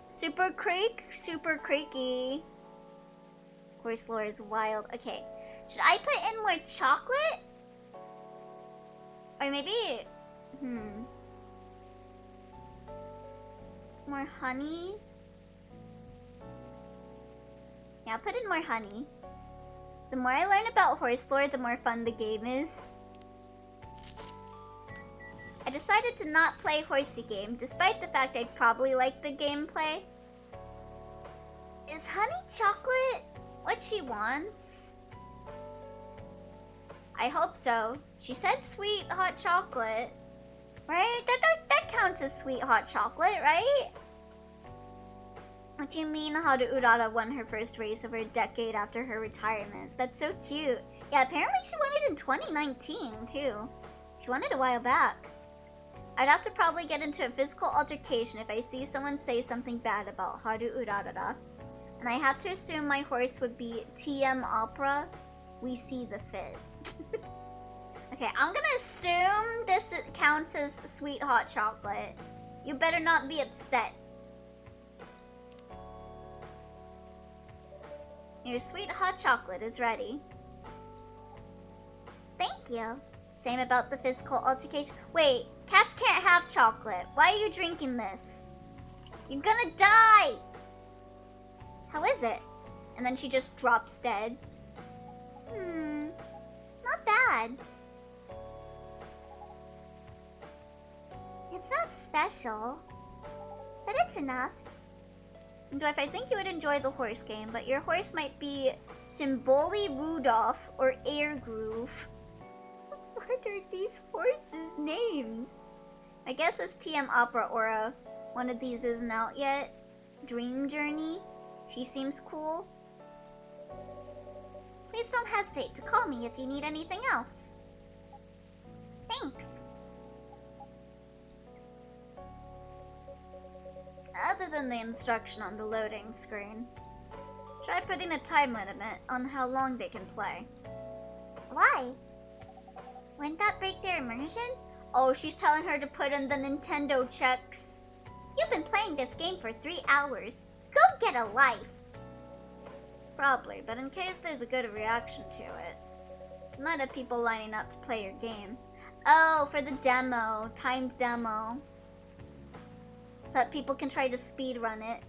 Super Creek? Super Creaky. Horse lore is wild. Okay. Should I put in more chocolate? Or maybe... More honey? Yeah, I'll put in more honey. The more I learn about horse lore, the more fun the game is. I decided to not play Horsey Game, despite the fact I'd probably like the gameplay. Is honey chocolate what she wants? I hope so. She said sweet hot chocolate. Right? That counts as sweet hot chocolate, right? What do you mean Haru Urara won her first race over a decade after her retirement? That's so cute. Yeah, apparently she won it in 2019, too. She won it a while back. I'd have to probably get into a physical altercation if I see someone say something bad about Haru Urara. And I have to assume my horse would be TM Opera. We see the fit. Okay, I'm gonna assume this counts as sweet hot chocolate. You better not be upset. Your sweet hot chocolate is ready. Thank you. Same about the physical altercation. Wait, cats can't have chocolate. Why are you drinking this? You're gonna die! How is it? And then she just drops dead. Not bad. It's not special, but it's enough. Dwight, I think you would enjoy the horse game, but your horse might be Symboli Rudolph or Air Groove. What are these horses' names? I guess it's TM Opera Aura. One of these isn't out yet. Dream Journey. She seems cool. Please don't hesitate to call me if you need anything else. Thanks. Other than the instruction on the loading screen, try putting a time limit on how long they can play. Why? Wouldn't that break their immersion? Oh, she's telling her to put in the Nintendo checks. You've been playing this game for 3 hours. Go get a life. Probably, but in case there's a good reaction to it. You might have people lining up to play your game. Oh, for the demo, timed demo. So that people can try to speedrun it.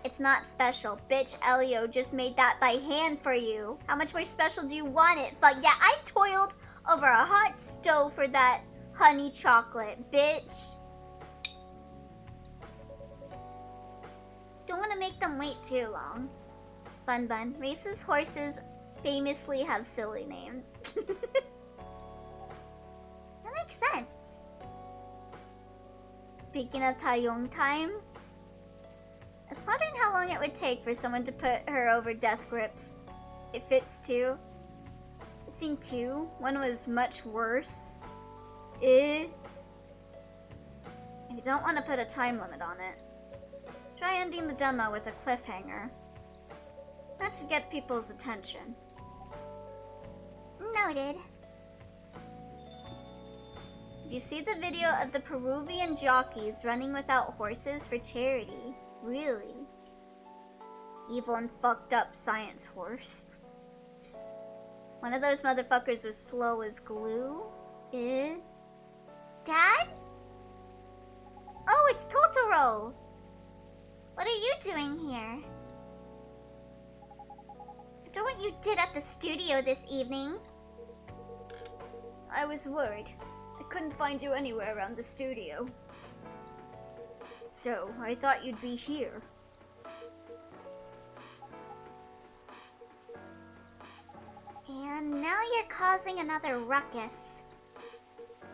It's not special. Bitch, Elio just made that by hand for you. How much more special do you want it? But yeah, I toiled over a hot stove for that honey chocolate, bitch. Don't want to make them wait too long. Bun Bun. Races horses famously have silly names. makes sense. Speaking of Taeyong time, I was wondering how long it would take for someone to put her over death grips. It fits two. I've seen two. One was much worse. If you don't want to put a time limit on it, try ending the demo with a cliffhanger. That should get people's attention. Noted. Did you see the video of the Peruvian jockeys running without horses for charity? Really? Evil and fucked up science horse. One of those motherfuckers was slow as glue. Dad? Oh, it's Totoro! What are you doing here? After what you did at the studio this evening. I was worried. I couldn't find you anywhere around the studio. So, I thought you'd be here. And now you're causing another ruckus.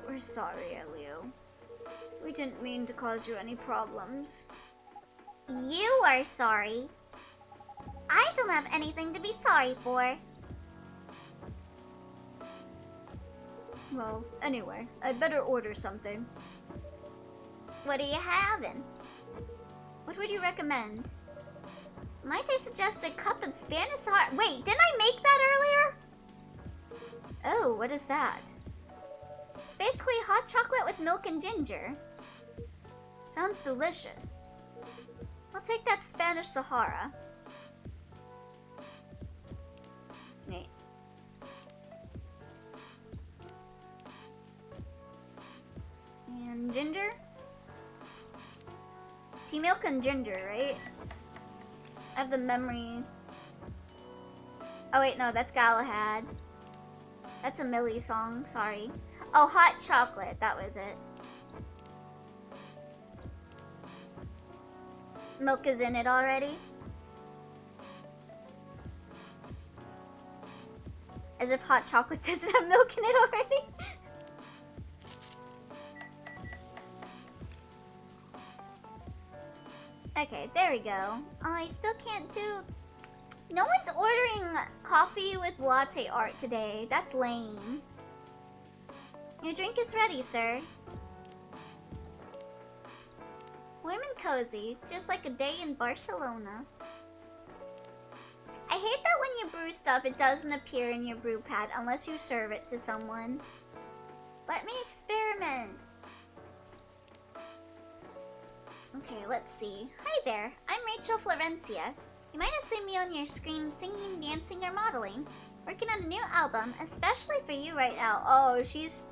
We're sorry, Elio. We didn't mean to cause you any problems. You are sorry. I don't have anything to be sorry for. Well, anyway, I'd better order something. What are you having? What would you recommend? Might I suggest a cup of Spanish hot... Wait, didn't I make that earlier? Oh, what is that? It's basically hot chocolate with milk and ginger. Sounds delicious. I'll take that Spanish Sahara. Neat. And ginger? Tea milk and ginger, right? I have the memory. Oh wait, no, that's Galahad. That's a Millie song, sorry. Oh, hot chocolate, that was it. Milk is in it already? As if hot chocolate doesn't have milk in it already. Okay, there we go. Oh, I still can't do... No one's ordering coffee with latte art today. That's lame. Your drink is ready, sir. Warm and cozy, just like a day in Barcelona. I hate that when you brew stuff, it doesn't appear in your brew pad unless you serve it to someone. Let me experiment. Okay, let's see. Hi there, I'm Rachel Florencia. You might have seen me on your screen singing, dancing, or modeling. Working on a new album, especially for you right now. Oh, she's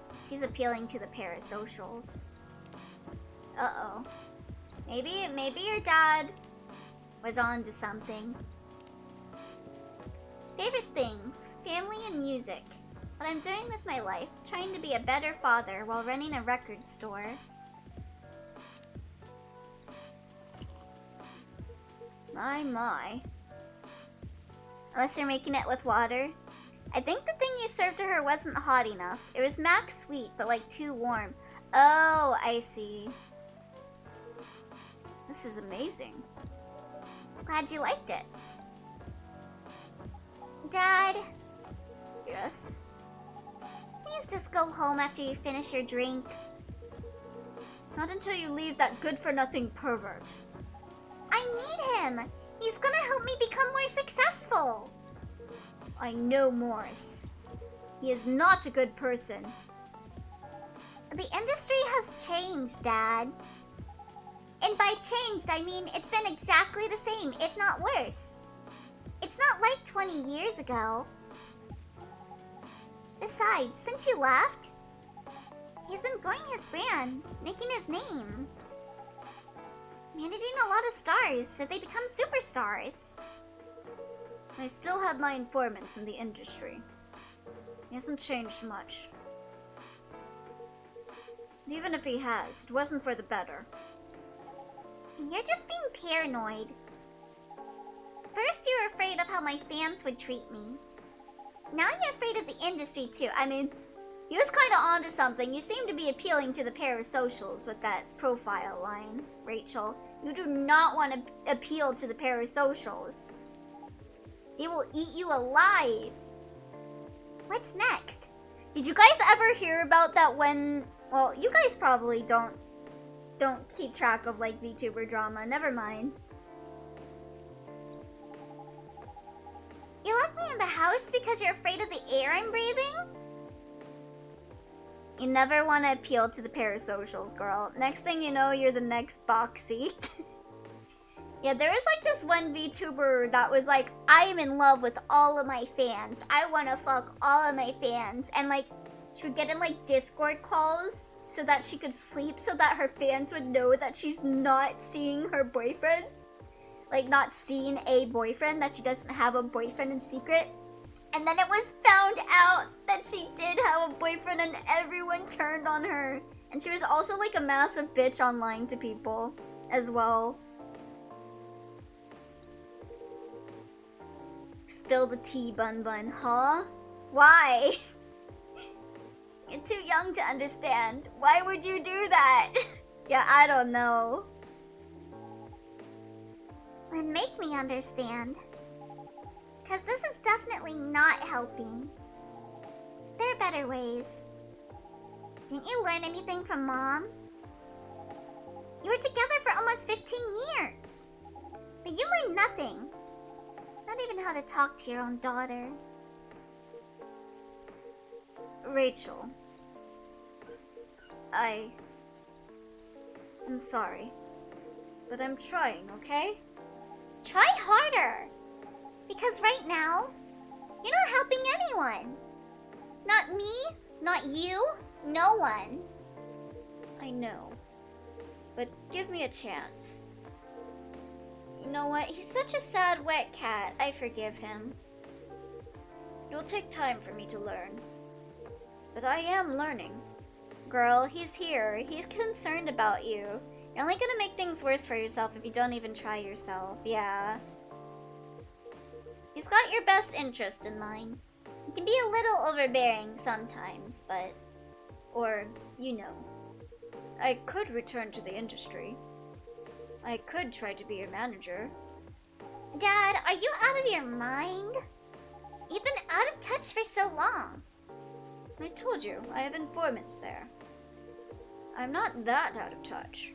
appealing to the parasocials. Uh-oh. Maybe your dad was on to something. Favorite things, family and music. What I'm doing with my life, trying to be a better father while running a record store. My. Unless you're making it with water. I think the thing you served to her wasn't hot enough. It was max sweet, but like too warm. Oh, I see. This is amazing. Glad you liked it. Dad? Yes? Please just go home after you finish your drink. Not until you leave that good-for-nothing pervert. I need him! He's gonna help me become more successful! I know Morris. He is not a good person. The industry has changed, Dad. And by changed, I mean it's been exactly the same, if not worse. It's not like 20 years ago. Besides, since you left, he's been growing his brand, making his name. Managing a lot of stars, so they become superstars. I still have my informants in the industry. He hasn't changed much. And even if he has, it wasn't for the better. You're just being paranoid. First you were afraid of how my fans would treat me. Now you're afraid of the industry too. I mean, He was kind of onto something. You seem to be appealing to the parasocials with that profile line, Rachel. You do not want to appeal to the parasocials. They will eat you alive. What's next? Did you guys ever hear about that when... Well, you guys probably don't keep track of, like, VTuber drama. Never mind. You left me in the house because you're afraid of the air I'm breathing? You never want to appeal to the parasocials, girl. Next thing you know, you're the next Boxy. Yeah, there was like this one VTuber that was like, I am in love with all of my fans. I want to fuck all of my fans. And like, she would get in like Discord calls so that she could sleep so that her fans would know that she's not seeing her boyfriend. Like, not seeing a boyfriend, that she doesn't have a boyfriend in secret. And then it was found out that she did have a boyfriend and everyone turned on her. And she was also like a massive bitch online to people as well. Spill the tea, Bun Bun, huh? Why? You're too young to understand. Why would you do that? Yeah, I don't know. Then make me understand. Because this is definitely not helping. There are better ways. Didn't you learn anything from Mom? You were together for almost 15 years. But you learned nothing. Not even how to talk to your own daughter. Rachel. I'm sorry. But I'm trying, okay? Try harder! Because right now, you're not helping anyone. Not me, not you, no one. I know. But give me a chance. You know what? He's such a sad, wet cat. I forgive him. It'll take time for me to learn. But I am learning. Girl, he's here. He's concerned about you. You're only gonna make things worse for yourself if you don't even try yourself. Yeah. He's got your best interest in mind. He can be a little overbearing sometimes, but... Or, you know. I could return to the industry. I could try to be your manager. Dad, are you out of your mind? You've been out of touch for so long. I told you, I have informants there. I'm not that out of touch.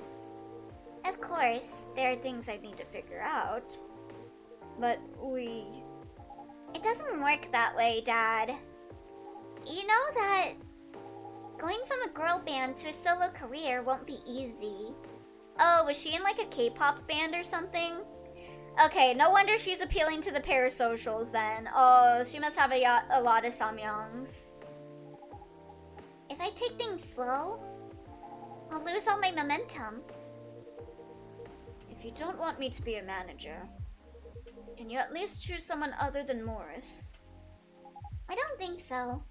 Of course, there are things I need to figure out. But It doesn't work that way, Dad. You know that going from a girl band to a solo career won't be easy. Oh, was she in like a K-pop band or something? Okay, no wonder she's appealing to the parasocials then. Oh, she must have a lot of samyangs. If I take things slow, I'll lose all my momentum. If you don't want me to be a manager, can you at least choose someone other than Morris? I don't think so.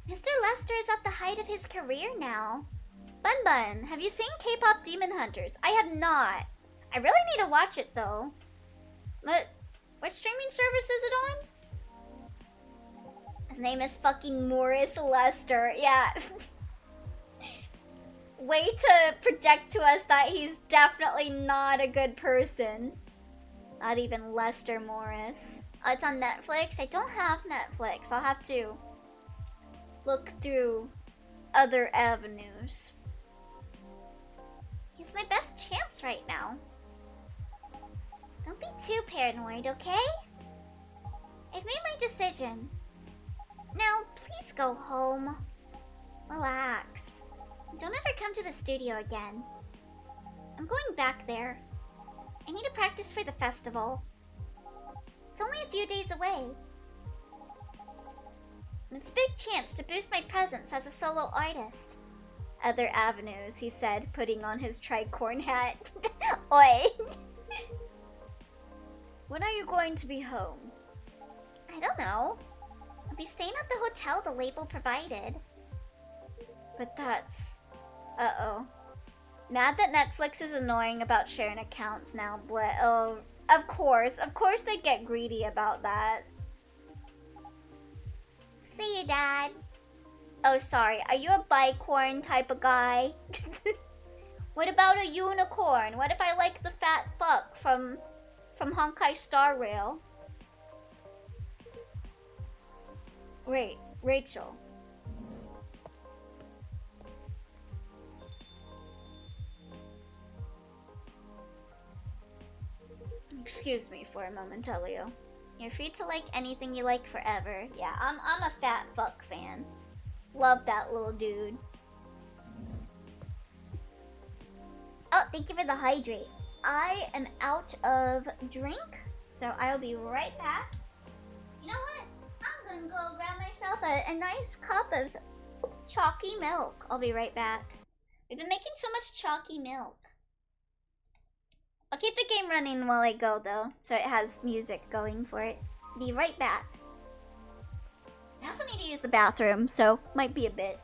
Mr. Lester is at the height of his career now. Bun Bun, have you seen K-pop Demon Hunters? I have not. I really need to watch it though. But what streaming service is it on? His name is fucking Morris Lester. Yeah. Way to project to us that he's definitely not a good person. Not even Lester Morris. Oh, it's on Netflix? I don't have Netflix. I'll have to look through other avenues. He's my best chance right now. Don't be too paranoid, okay? I've made my decision. Now, please go home. Relax. Don't ever come to the studio again. I'm going back there. I need to practice for the festival. It's only a few days away. It's a big chance to boost my presence as a solo artist. Other avenues, he said, putting on his tricorn hat. Oi! When are you going to be home? I don't know. I'll be staying at the hotel the label provided. But that's... Uh-oh. Mad that Netflix is annoying about sharing accounts now, oh, of course they get greedy about that. See you, Dad. Oh, sorry. Are you a bicorn type of guy? What about a unicorn? What if I like the fat fuck from Honkai Star Rail? Wait, Rachel. Excuse me for a moment, Elio. You're free to like anything you like forever. Yeah, I'm a fat fuck fan. Love that little dude. Oh, thank you for the hydrate. I am out of drink, so I'll be right back. You know what? I'm gonna go grab myself a nice cup of chalky milk. I'll be right back. We've been making so much chalky milk. I'll keep the game running while I go though, so it has music going for it. Be right back. I also need to use the bathroom, so might be a bit.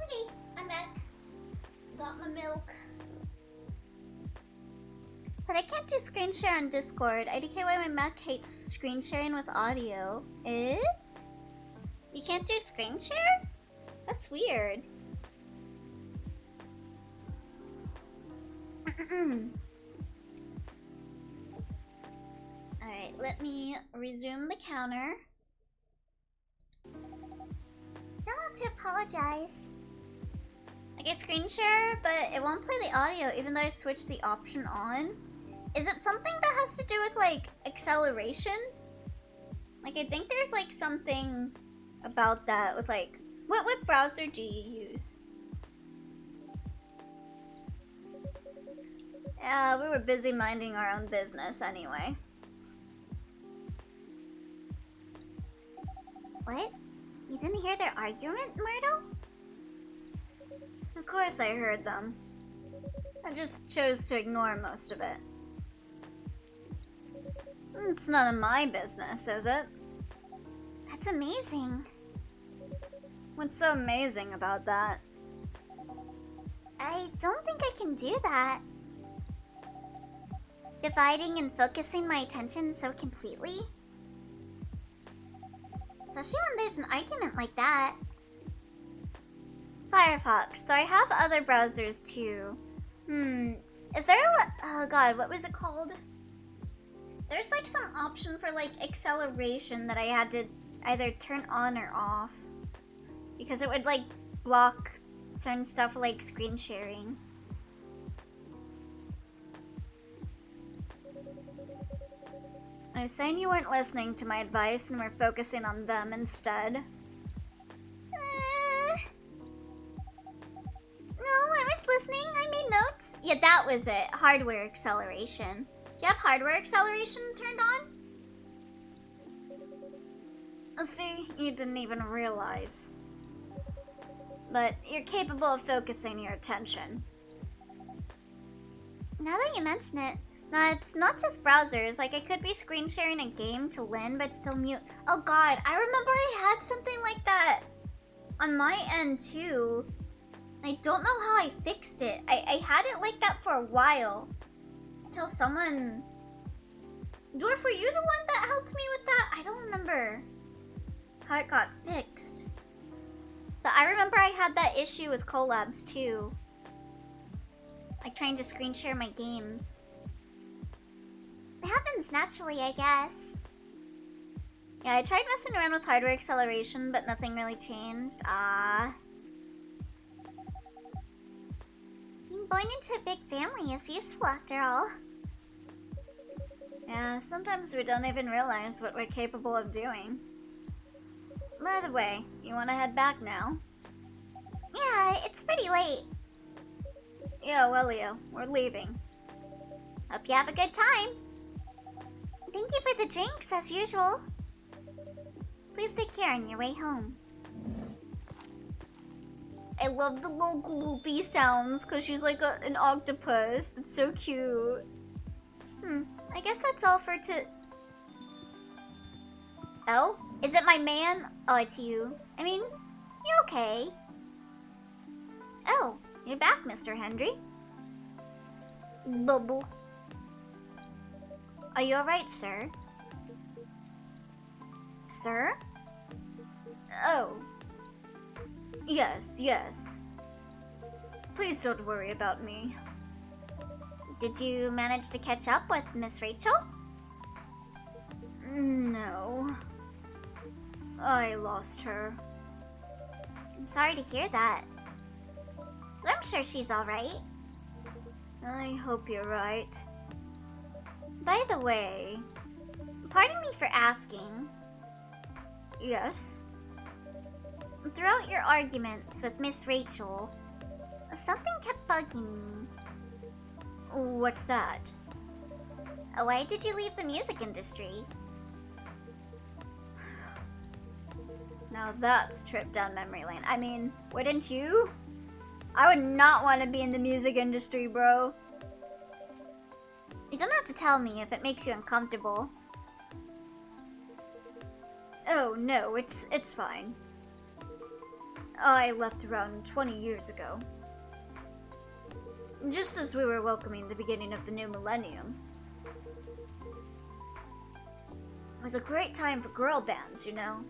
Okay, I'm back. Got my milk. But I can't do screen share on Discord. IDK why my Mac hates screen sharing with audio. Eh? You can't do screen share? That's weird. Alright, let me resume the counter. Don't have to apologize. I get screen share, but it won't play the audio even though I switched the option on. Is it something that has to do with like acceleration? Like I think there's like something about that with like what browser do you use? Yeah, we were busy minding our own business anyway. What? You didn't hear their argument, Myrtle? Of course I heard them. I just chose to ignore most of it. It's none of my business, is it? That's amazing. What's so amazing about that? I don't think I can do that. Dividing and focusing my attention so completely. Especially when there's an argument like that. Firefox, though I have other browsers too. Is there a... Oh god, what was it called? There's like some option for like acceleration that I had to either turn on or off. Because it would like block certain stuff like screen sharing. I was saying you weren't listening to my advice and were focusing on them instead. No, I was listening. I made notes. Yeah, that was it. Hardware acceleration. Do you have hardware acceleration turned on? See, you didn't even realize. But you're capable of focusing your attention. Now that you mention it, no, it's not just browsers. Like, I could be screen sharing a game to Lynn, but still mute. Oh god, I remember I had something like that on my end too. I don't know how I fixed it. I had it like that for a while. Until someone... Dwarf, were you the one that helped me with that? I don't remember how it got fixed. But I remember I had that issue with collabs too. Like trying to screen share my games. It happens naturally, I guess. Yeah, I tried messing around with hardware acceleration, but nothing really changed. Being born into a big family is useful after all. Yeah, sometimes we don't even realize what we're capable of doing. By the way, you want to head back now? Yeah, it's pretty late. Yeah, well, Leo, we're leaving. Hope you have a good time. Thank you for the drinks, as usual. Please take care on your way home. I love the little gloopy sounds, because she's like an octopus. It's so cute. I guess that's all for Oh? Is it my man? Oh, it's you. I mean, you're okay. Oh, you're back, Mr. Henry. Bubble. Are you alright, sir? Sir? Oh. Yes, yes. Please don't worry about me. Did you manage to catch up with Miss Rachel? No. I lost her. I'm sorry to hear that. But I'm sure she's alright. I hope you're right. By the way, pardon me for asking. Yes? Throughout your arguments with Miss Rachel, something kept bugging me. What's that? Why did you leave the music industry? Now that's a trip down memory lane. I mean, wouldn't you? I would not want to be in the music industry, bro. You don't have to tell me if it makes you uncomfortable. Oh, no, it's fine. I left around 20 years ago. Just as we were welcoming the beginning of the new millennium. It was a great time for girl bands, you know.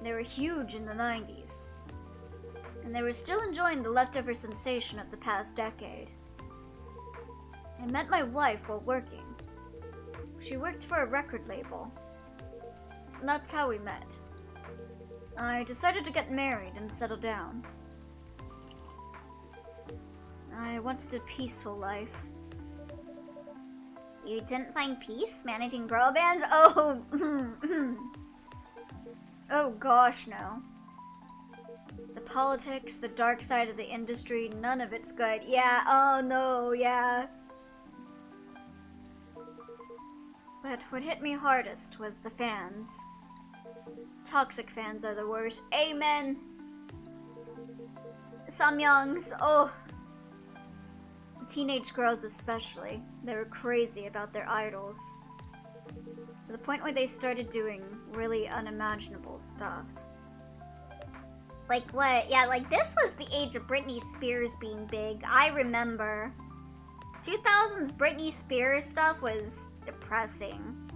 They were huge in the 90s. And they were still enjoying the leftover sensation of the past decade. I met my wife while working. She worked for a record label. And that's how we met. I decided to get married and settle down. I wanted a peaceful life. You didn't find peace managing girl bands? Oh, oh gosh, no. The politics, the dark side of the industry, none of it's good. Yeah, oh no, yeah. But what hit me hardest was the fans. Toxic fans are the worst. Amen! Samyungs, oh. Teenage girls especially. They were crazy about their idols. To the point where they started doing really unimaginable stuff. Like what? Yeah, like this was the age of Britney Spears being big. I remember. 2000s Britney Spears stuff was depressing.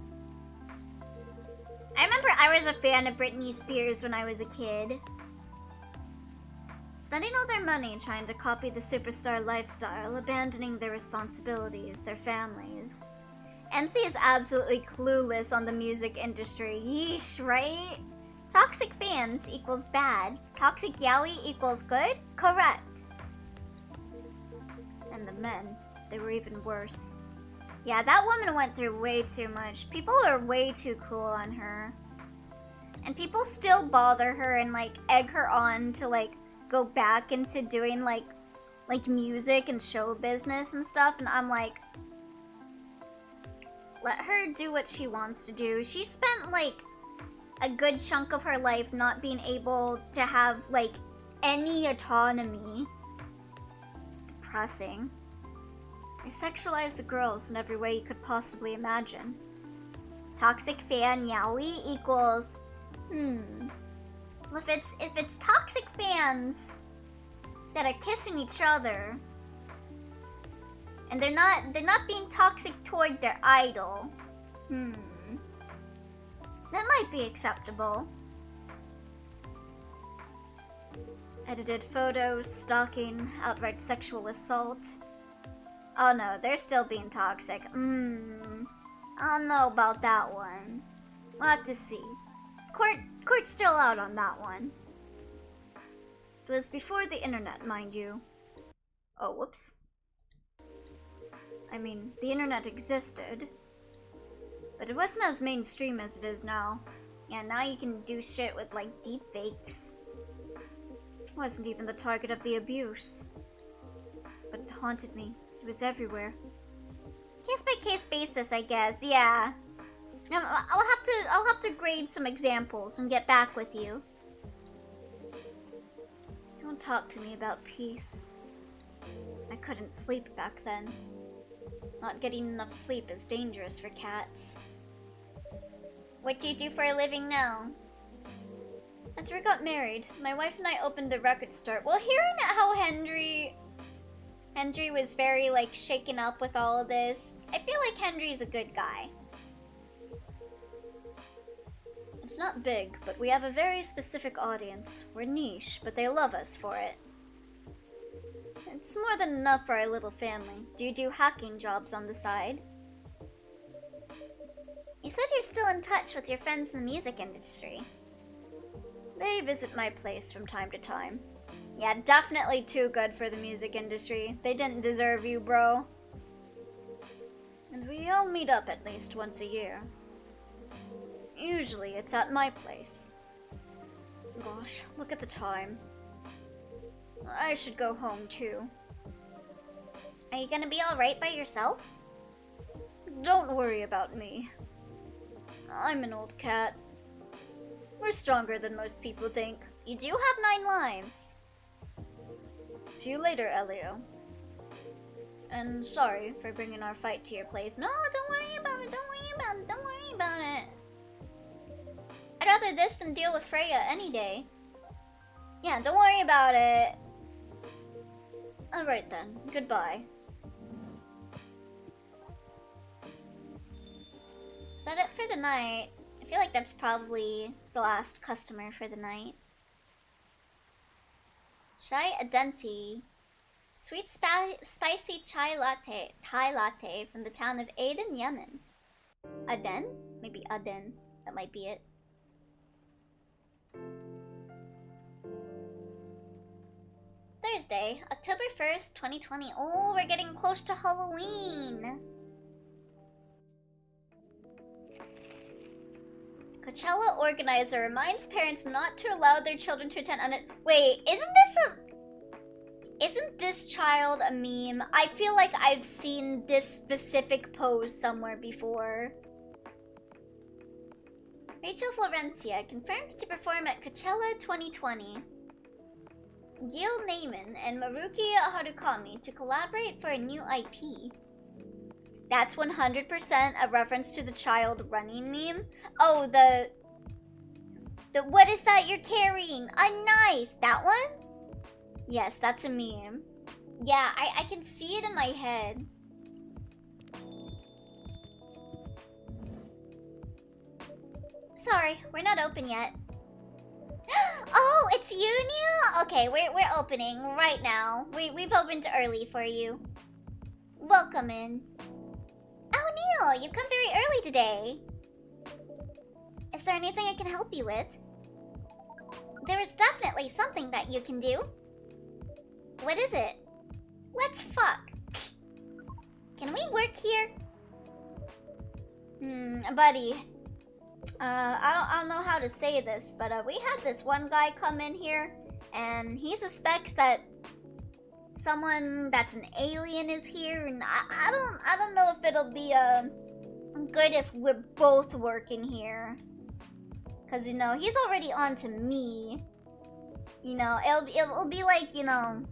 I remember I was a fan of Britney Spears when I was a kid. Spending all their money trying to copy the superstar lifestyle, abandoning their responsibilities, their families. MC is absolutely clueless on the music industry. Yeesh, right? Toxic fans equals bad. Toxic yaoi equals good? Correct. And the men, they were even worse. Yeah, that woman went through way too much. People are way too cruel on her. And people still bother her and like egg her on to like go back into doing like music and show business and stuff, and I'm like, let her do what she wants to do. She spent like a good chunk of her life not being able to have like any autonomy. It's depressing. They sexualize the girls in every way you could possibly imagine. Toxic fan yaoi equals if it's toxic fans that are kissing each other and they're not being toxic toward their idol, that might be acceptable. Edited photos, stalking, outright sexual assault. Oh no, they're still being toxic. I don't know about that one. We'll have to see. Court's still out on that one. It was before the internet, mind you. Oh, whoops. I mean, the internet existed, but it wasn't as mainstream as it is now. Yeah, now you can do shit with like deep fakes. It wasn't even the target of the abuse, but it haunted me. It was everywhere. Case by case basis, I guess. Yeah. I'll have to grade some examples and get back with you. Don't talk to me about peace. I couldn't sleep back then. Not getting enough sleep is dangerous for cats. What do you do for a living now? After we got married, my wife and I opened a record store. Well, hearing how Hendry was very like shaken up with all of this, I feel like Hendry's a good guy. It's not big, but we have a very specific audience. We're niche, but they love us for it. It's more than enough for our little family. Do you do hacking jobs on the side? You said you're still in touch with your friends in the music industry. They visit my place from time to time. Yeah, definitely too good for the music industry. They didn't deserve you, bro. And we all meet up at least once a year. Usually it's at my place. Gosh, look at the time. I should go home too. Are you gonna be alright by yourself? Don't worry about me. I'm an old cat. We're stronger than most people think. You do have 9 lives. See you later, Elio. And sorry for bringing our fight to your place. No, don't worry about it, don't worry about it, don't worry about it. I'd rather this than deal with Freya any day. Yeah, don't worry about it. Alright then, goodbye. Is that it for the night? I feel like that's probably the last customer for the night. Chai Adenti. Sweet spicy Thai latte from the town of Aden, Yemen. Aden? Maybe Aden. That might be it. Thursday, October 1st, 2020. Oh, we're getting close to Halloween. Coachella organizer reminds parents not to allow their children to attend Wait, isn't this child a meme? I feel like I've seen this specific pose somewhere before. Rachel Florencia confirmed to perform at Coachella 2020. Gil Naiman and Maruki Harukami to collaborate for a new IP. That's 100% a reference to the child running meme. Oh, the what is that you're carrying? A knife! That one? Yes, that's a meme. Yeah, I can see it in my head. Sorry, we're not open yet. Oh, it's you, Neil? Okay, we're opening right now. We've opened early for you. Welcome in. Oh, Neil, you've come very early today. Is there anything I can help you with? There is definitely something that you can do. What is it? Let's fuck. Can we work here? Buddy. I don't know how to say this, but we had this one guy come in here, and he suspects that someone that's an alien is here, and I don't know if it'll be good if we're both working here. Cause you know, he's already on to me. You know, it'll be like, you know,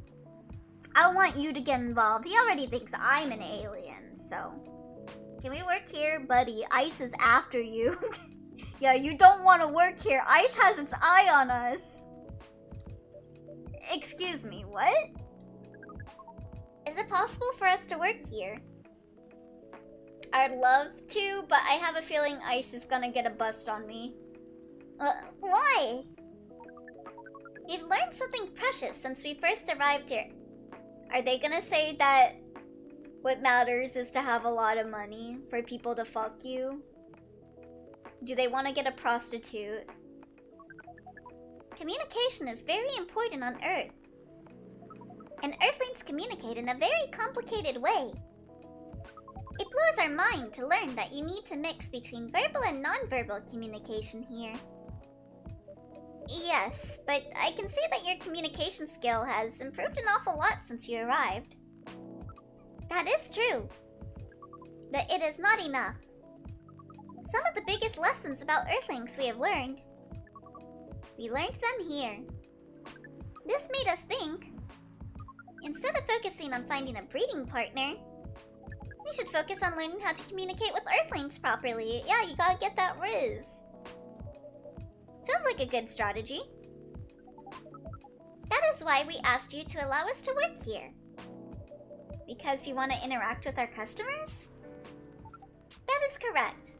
I want you to get involved. He already thinks I'm an alien, so can we work here, buddy? Ice is after you. Yeah, you don't want to work here. Ice has its eye on us. Excuse me, what? Is it possible for us to work here? I'd love to, but I have a feeling Ice is gonna get a bust on me. Why? We've learned something precious since we first arrived here. Are they gonna say that what matters is to have a lot of money for people to fuck you? Do they want to get a prostitute? Communication is very important on Earth. And Earthlings communicate in a very complicated way. It blows our mind to learn that you need to mix between verbal and non-verbal communication here. Yes, but I can see that your communication skill has improved an awful lot since you arrived. That is true. But it is not enough. Some of the biggest lessons about Earthlings we have learned. We learned them here. This made us think. Instead of focusing on finding a breeding partner, we should focus on learning how to communicate with Earthlings properly. Yeah, you gotta get that riz. Sounds like a good strategy. That is why we asked you to allow us to work here. Because you want to interact with our customers? That is correct.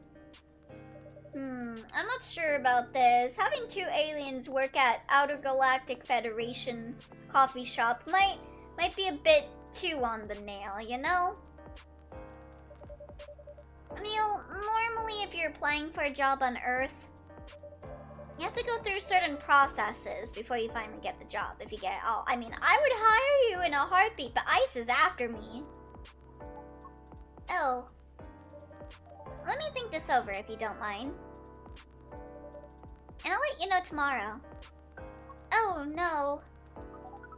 I'm not sure about this. Having two aliens work at Outer Galactic Federation coffee shop might be a bit too on the nail, you know? Neil, normally if you're applying for a job on Earth, you have to go through certain processes before you finally get the job. If you get I mean, I would hire you in a heartbeat, but Ice is after me. Oh. Let me think this over if you don't mind. And I'll let you know tomorrow. Oh, no.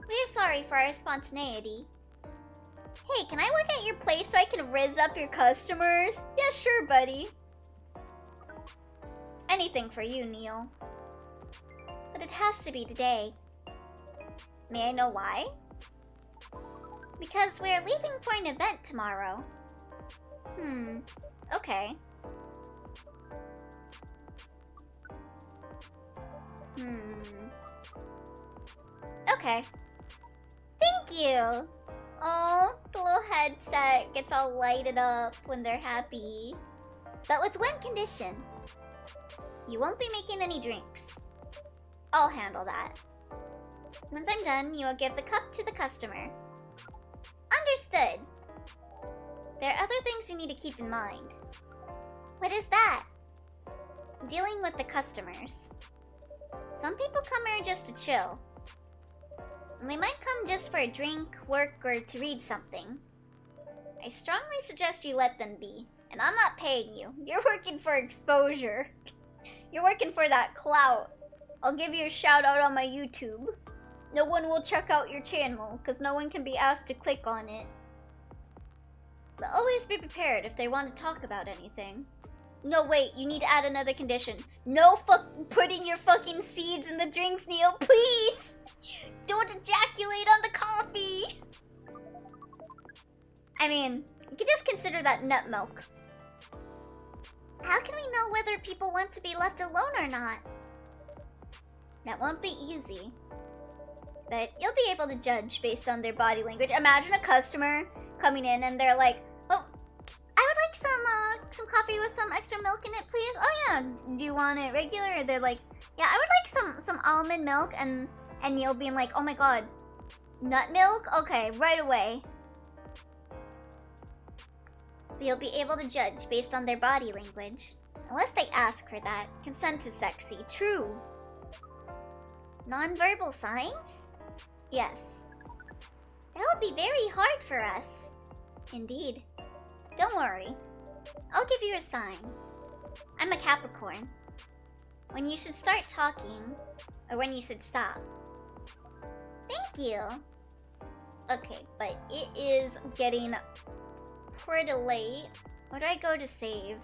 We're sorry for our spontaneity. Hey, can I work at your place so I can rizz up your customers? Yeah, sure, buddy. Anything for you, Neil. But it has to be today. May I know why? Because we're leaving for an event tomorrow. Okay. Okay. Thank you! Oh, the little headset gets all lighted up when they're happy. But with one condition. You won't be making any drinks. I'll handle that. Once I'm done, you will give the cup to the customer. Understood. There are other things you need to keep in mind. What is that? Dealing with the customers. Some people come here just to chill. And they might come just for a drink, work, or to read something. I strongly suggest you let them be. And I'm not paying you. You're working for exposure. You're working for that clout. I'll give you a shout out on my YouTube. No one will check out your channel, because no one can be asked to click on it. But always be prepared if they want to talk about anything. No, wait, you need to add another condition. No putting your fucking seeds in the drinks, Neil, please! Don't ejaculate on the coffee! I mean, you could just consider that nut milk. How can we know whether people want to be left alone or not? That won't be easy. But you'll be able to judge based on their body language. Imagine a customer coming in and they're like, "Oh, I would like some coffee with some extra milk in it, please? Oh yeah, do you want it regular? Or they're like, yeah, I would like some almond milk, and Neil being like, oh my god, nut milk? Okay, right away. You'll be able to judge based on their body language. Unless they ask for that. Consent is sexy. True. Non-verbal signs? Yes. That would be very hard for us. Indeed. Don't worry. I'll give you a sign. I'm a Capricorn. When you should start talking, or when you should stop. Thank you. Okay, but it is getting pretty late. Where do I go to save?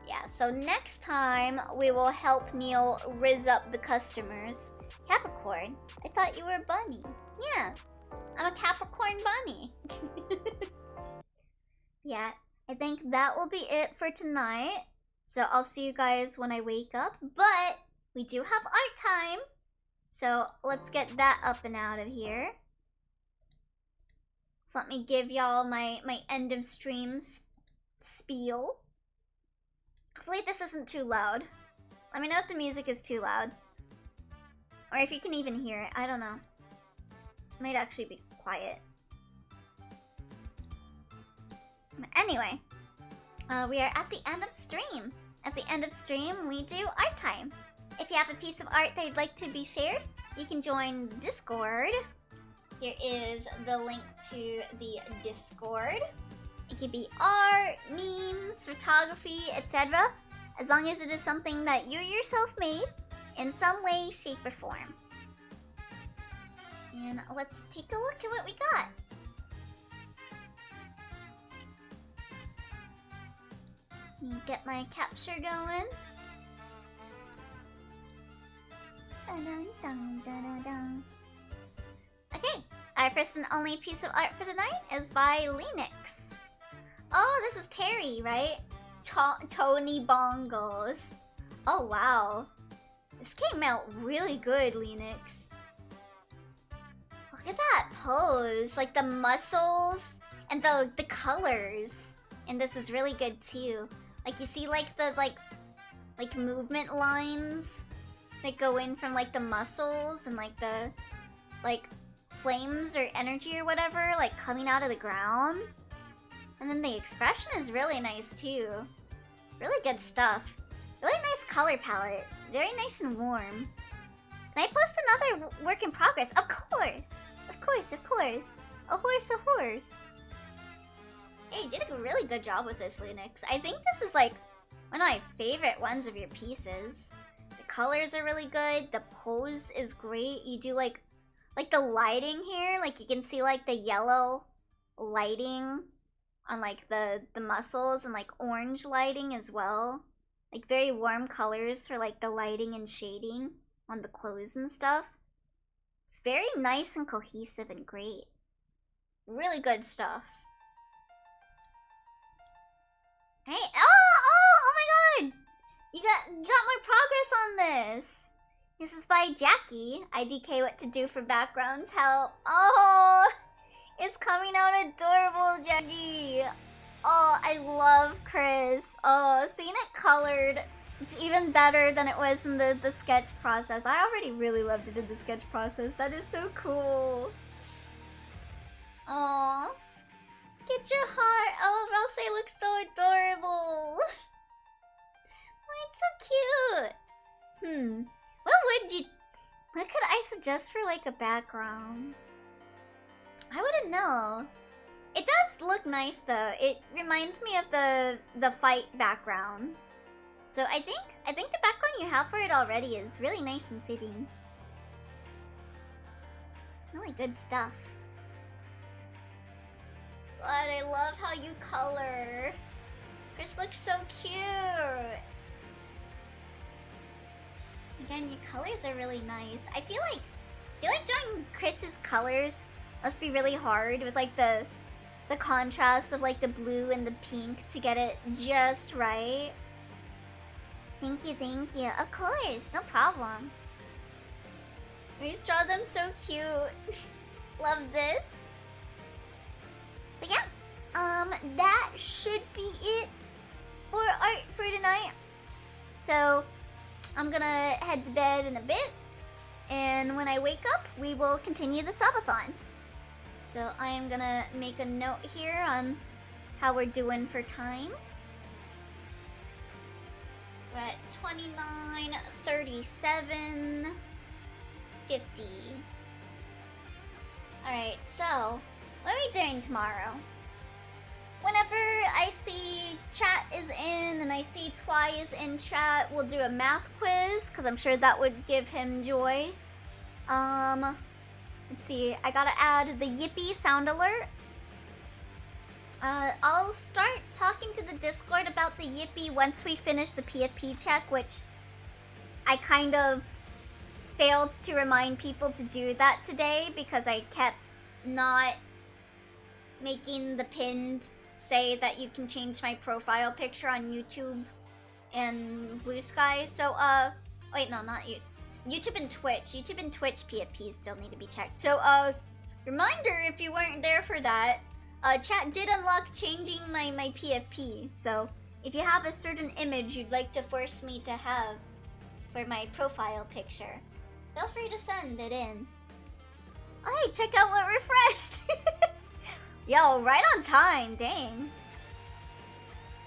Yeah, so next time we will help Neil rizz up the customers. Capricorn, I thought you were a bunny. Yeah, I'm a Capricorn bunny. Yeah, I think that will be it for tonight. So I'll see you guys when I wake up. But we do have art time. So let's get that up and out of here. So let me give y'all my end of stream spiel. Hopefully this isn't too loud. Let me know if the music is too loud. Or if you can even hear it. I don't know. It might actually be quiet. But anyway, we are at the end of stream. At the end of stream, we do art time. If you have a piece of art that you'd like to be shared, you can join Discord. Here is the link to the Discord. It could be art, memes, photography, etc. As long as it is something that you yourself made in some way, shape, or form. And let's take a look at what we got. Let me get my capture going. Okay, our first and only piece of art for the night is by Linux. Oh, this is Terry, right? Tony Bongos. Oh, wow. This came out really good, Linux. Look at that pose. Like the muscles and the colors. And this is really good too. Like you see like the like movement lines that go in from like the muscles and like the like flames or energy or whatever like coming out of the ground. And then the expression is really nice too. Really good stuff. Really nice color palette. Very nice and warm. Can I post another work in progress? Of course! Of course, of course. A horse, a horse. Yeah, you did a really good job with this, Linux. I think this is like one of my favorite ones of your pieces. The colors are really good. The pose is great. You do like the lighting here. Like you can see like the yellow lighting on like the muscles and like orange lighting as well. Like very warm colors for like the lighting and shading on the clothes and stuff. It's very nice and cohesive and great. Really good stuff. Hey, oh my god! You got more progress on this. This is by Jackie. IDK what to do for backgrounds help. Oh, it's coming out adorable, Jackie. Oh, I love Chris. Oh, seeing it colored, it's even better than it was in the sketch process. I already really loved it in the sketch process. That is so cool. Aw. Get your heart. Oh, Rose looks so adorable. Oh, it's so cute. What could I suggest for like a background? I wouldn't know. It does look nice though. It reminds me of the fight background. So I think the background you have for it already is really nice and fitting. Really good stuff. God, I love how you color. Chris looks so cute. Again, your colors are really nice. I feel like drawing Chris's colors must be really hard with like the contrast of like the blue and the pink to get it just right. Thank you. Of course, no problem. We just draw them so cute. Love this. But yeah, that should be it for art for tonight. So I'm gonna head to bed in a bit, and when I wake up, we will continue the subathon. So I am gonna make a note here on how we're doing for time. So we're at 29, 37, 50. Alright, so what are we doing tomorrow? Whenever I see chat is in and I see Twy is in chat, we'll do a math quiz, because I'm sure that would give him joy. Let's see, I gotta add the Yippee sound alert. I'll start talking to the Discord about the Yippee once we finish the PFP check, which I kind of failed to remind people to do that today because I kept not making the pinned say that you can change my profile picture on YouTube and Blue Sky. So, wait, no, not you. YouTube and Twitch. YouTube and Twitch PFPs still need to be checked. So, reminder if you weren't there for that, chat did unlock changing my PFP. So, if you have a certain image you'd like to force me to have for my profile picture, feel free to send it in. Oh, hey, check out what refreshed! Yo, right on time, dang.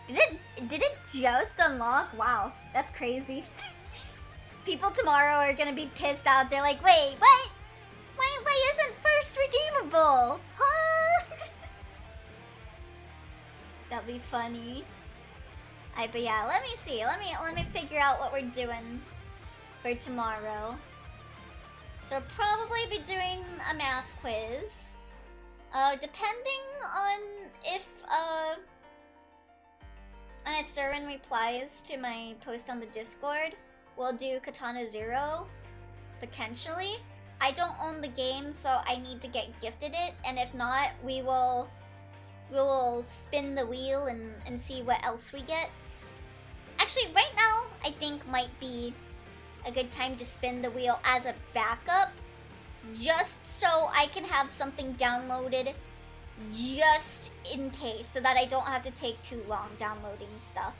Did it just unlock? Wow, that's crazy. People tomorrow are gonna be pissed out. They're like, wait, what? Why isn't first redeemable? Huh? That'd be funny. Alright, but yeah, let me see. Let me figure out what we're doing for tomorrow. So we'll probably be doing a math quiz. Depending on if Zerwin replies to my post on the Discord, we'll do Katana Zero, potentially. I don't own the game, so I need to get gifted it, and if not, we will spin the wheel and see what else we get. Actually, right now, I think might be a good time to spin the wheel as a backup, just so I can have something downloaded just in case, so that I don't have to take too long downloading stuff.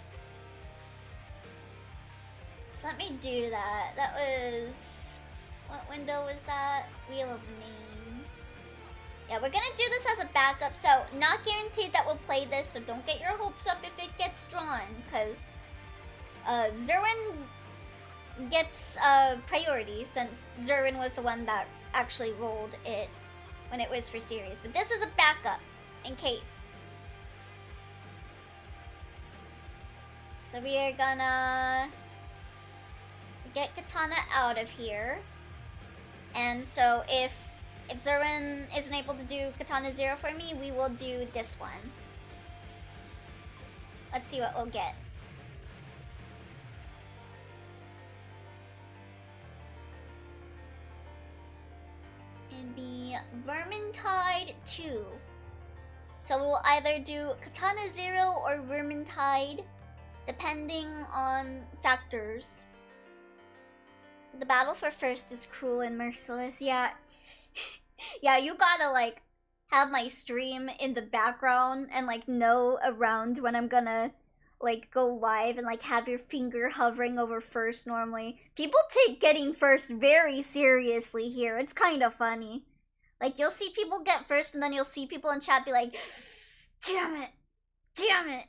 So let me do that. That was... what window was that? Wheel of Names. Yeah, we're gonna do this as a backup, so not guaranteed that we'll play this, so don't get your hopes up if it gets drawn, because Zerwin gets priority, since Zerwin was the one that actually rolled it when it was for series. But this is a backup, in case. So we are gonna get Katana out of here. And so if Zerwin isn't able to do Katana Zero for me, we will do this one. Let's see what we'll get. And be Vermintide 2. So we will either do Katana Zero or Vermintide, depending on factors. The battle for first is cruel and merciless. Yeah. Yeah, you gotta, like, have my stream in the background and, like, know around when I'm gonna, like, go live and, like, have your finger hovering over first normally. People take getting first very seriously here. It's kind of funny. Like, you'll see people get first and then you'll see people in chat be like, damn it, damn it.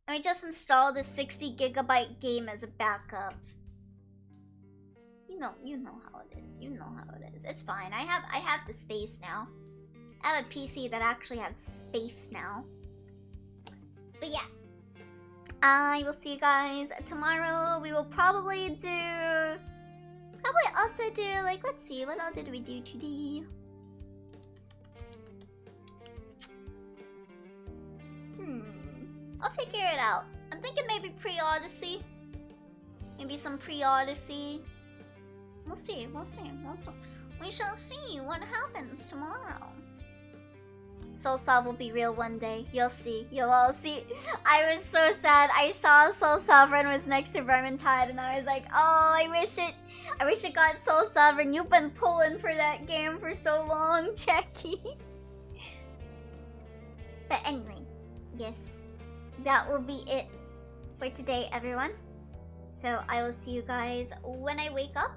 Let me just install this 60 gigabyte game as a backup. You know how it is. You know how it is. It's fine. I have the space now. I have a PC that actually has space now. But yeah. I will see you guys tomorrow. We will probably also do, like, let's see, what all did we do today? I'll figure it out. I'm thinking maybe pre-Odyssey. Maybe some pre-Odyssey. We'll see. We shall see what happens tomorrow. Soul Sav will be real one day. You'll see. You'll all see. I was so sad. I saw Soul Sovereign was next to Vermintide, and I was like, oh, I wish it got Soul Sovereign. You've been pulling for that game for so long, Jackie. But anyway, yes, that will be it for today, everyone. So I will see you guys when I wake up.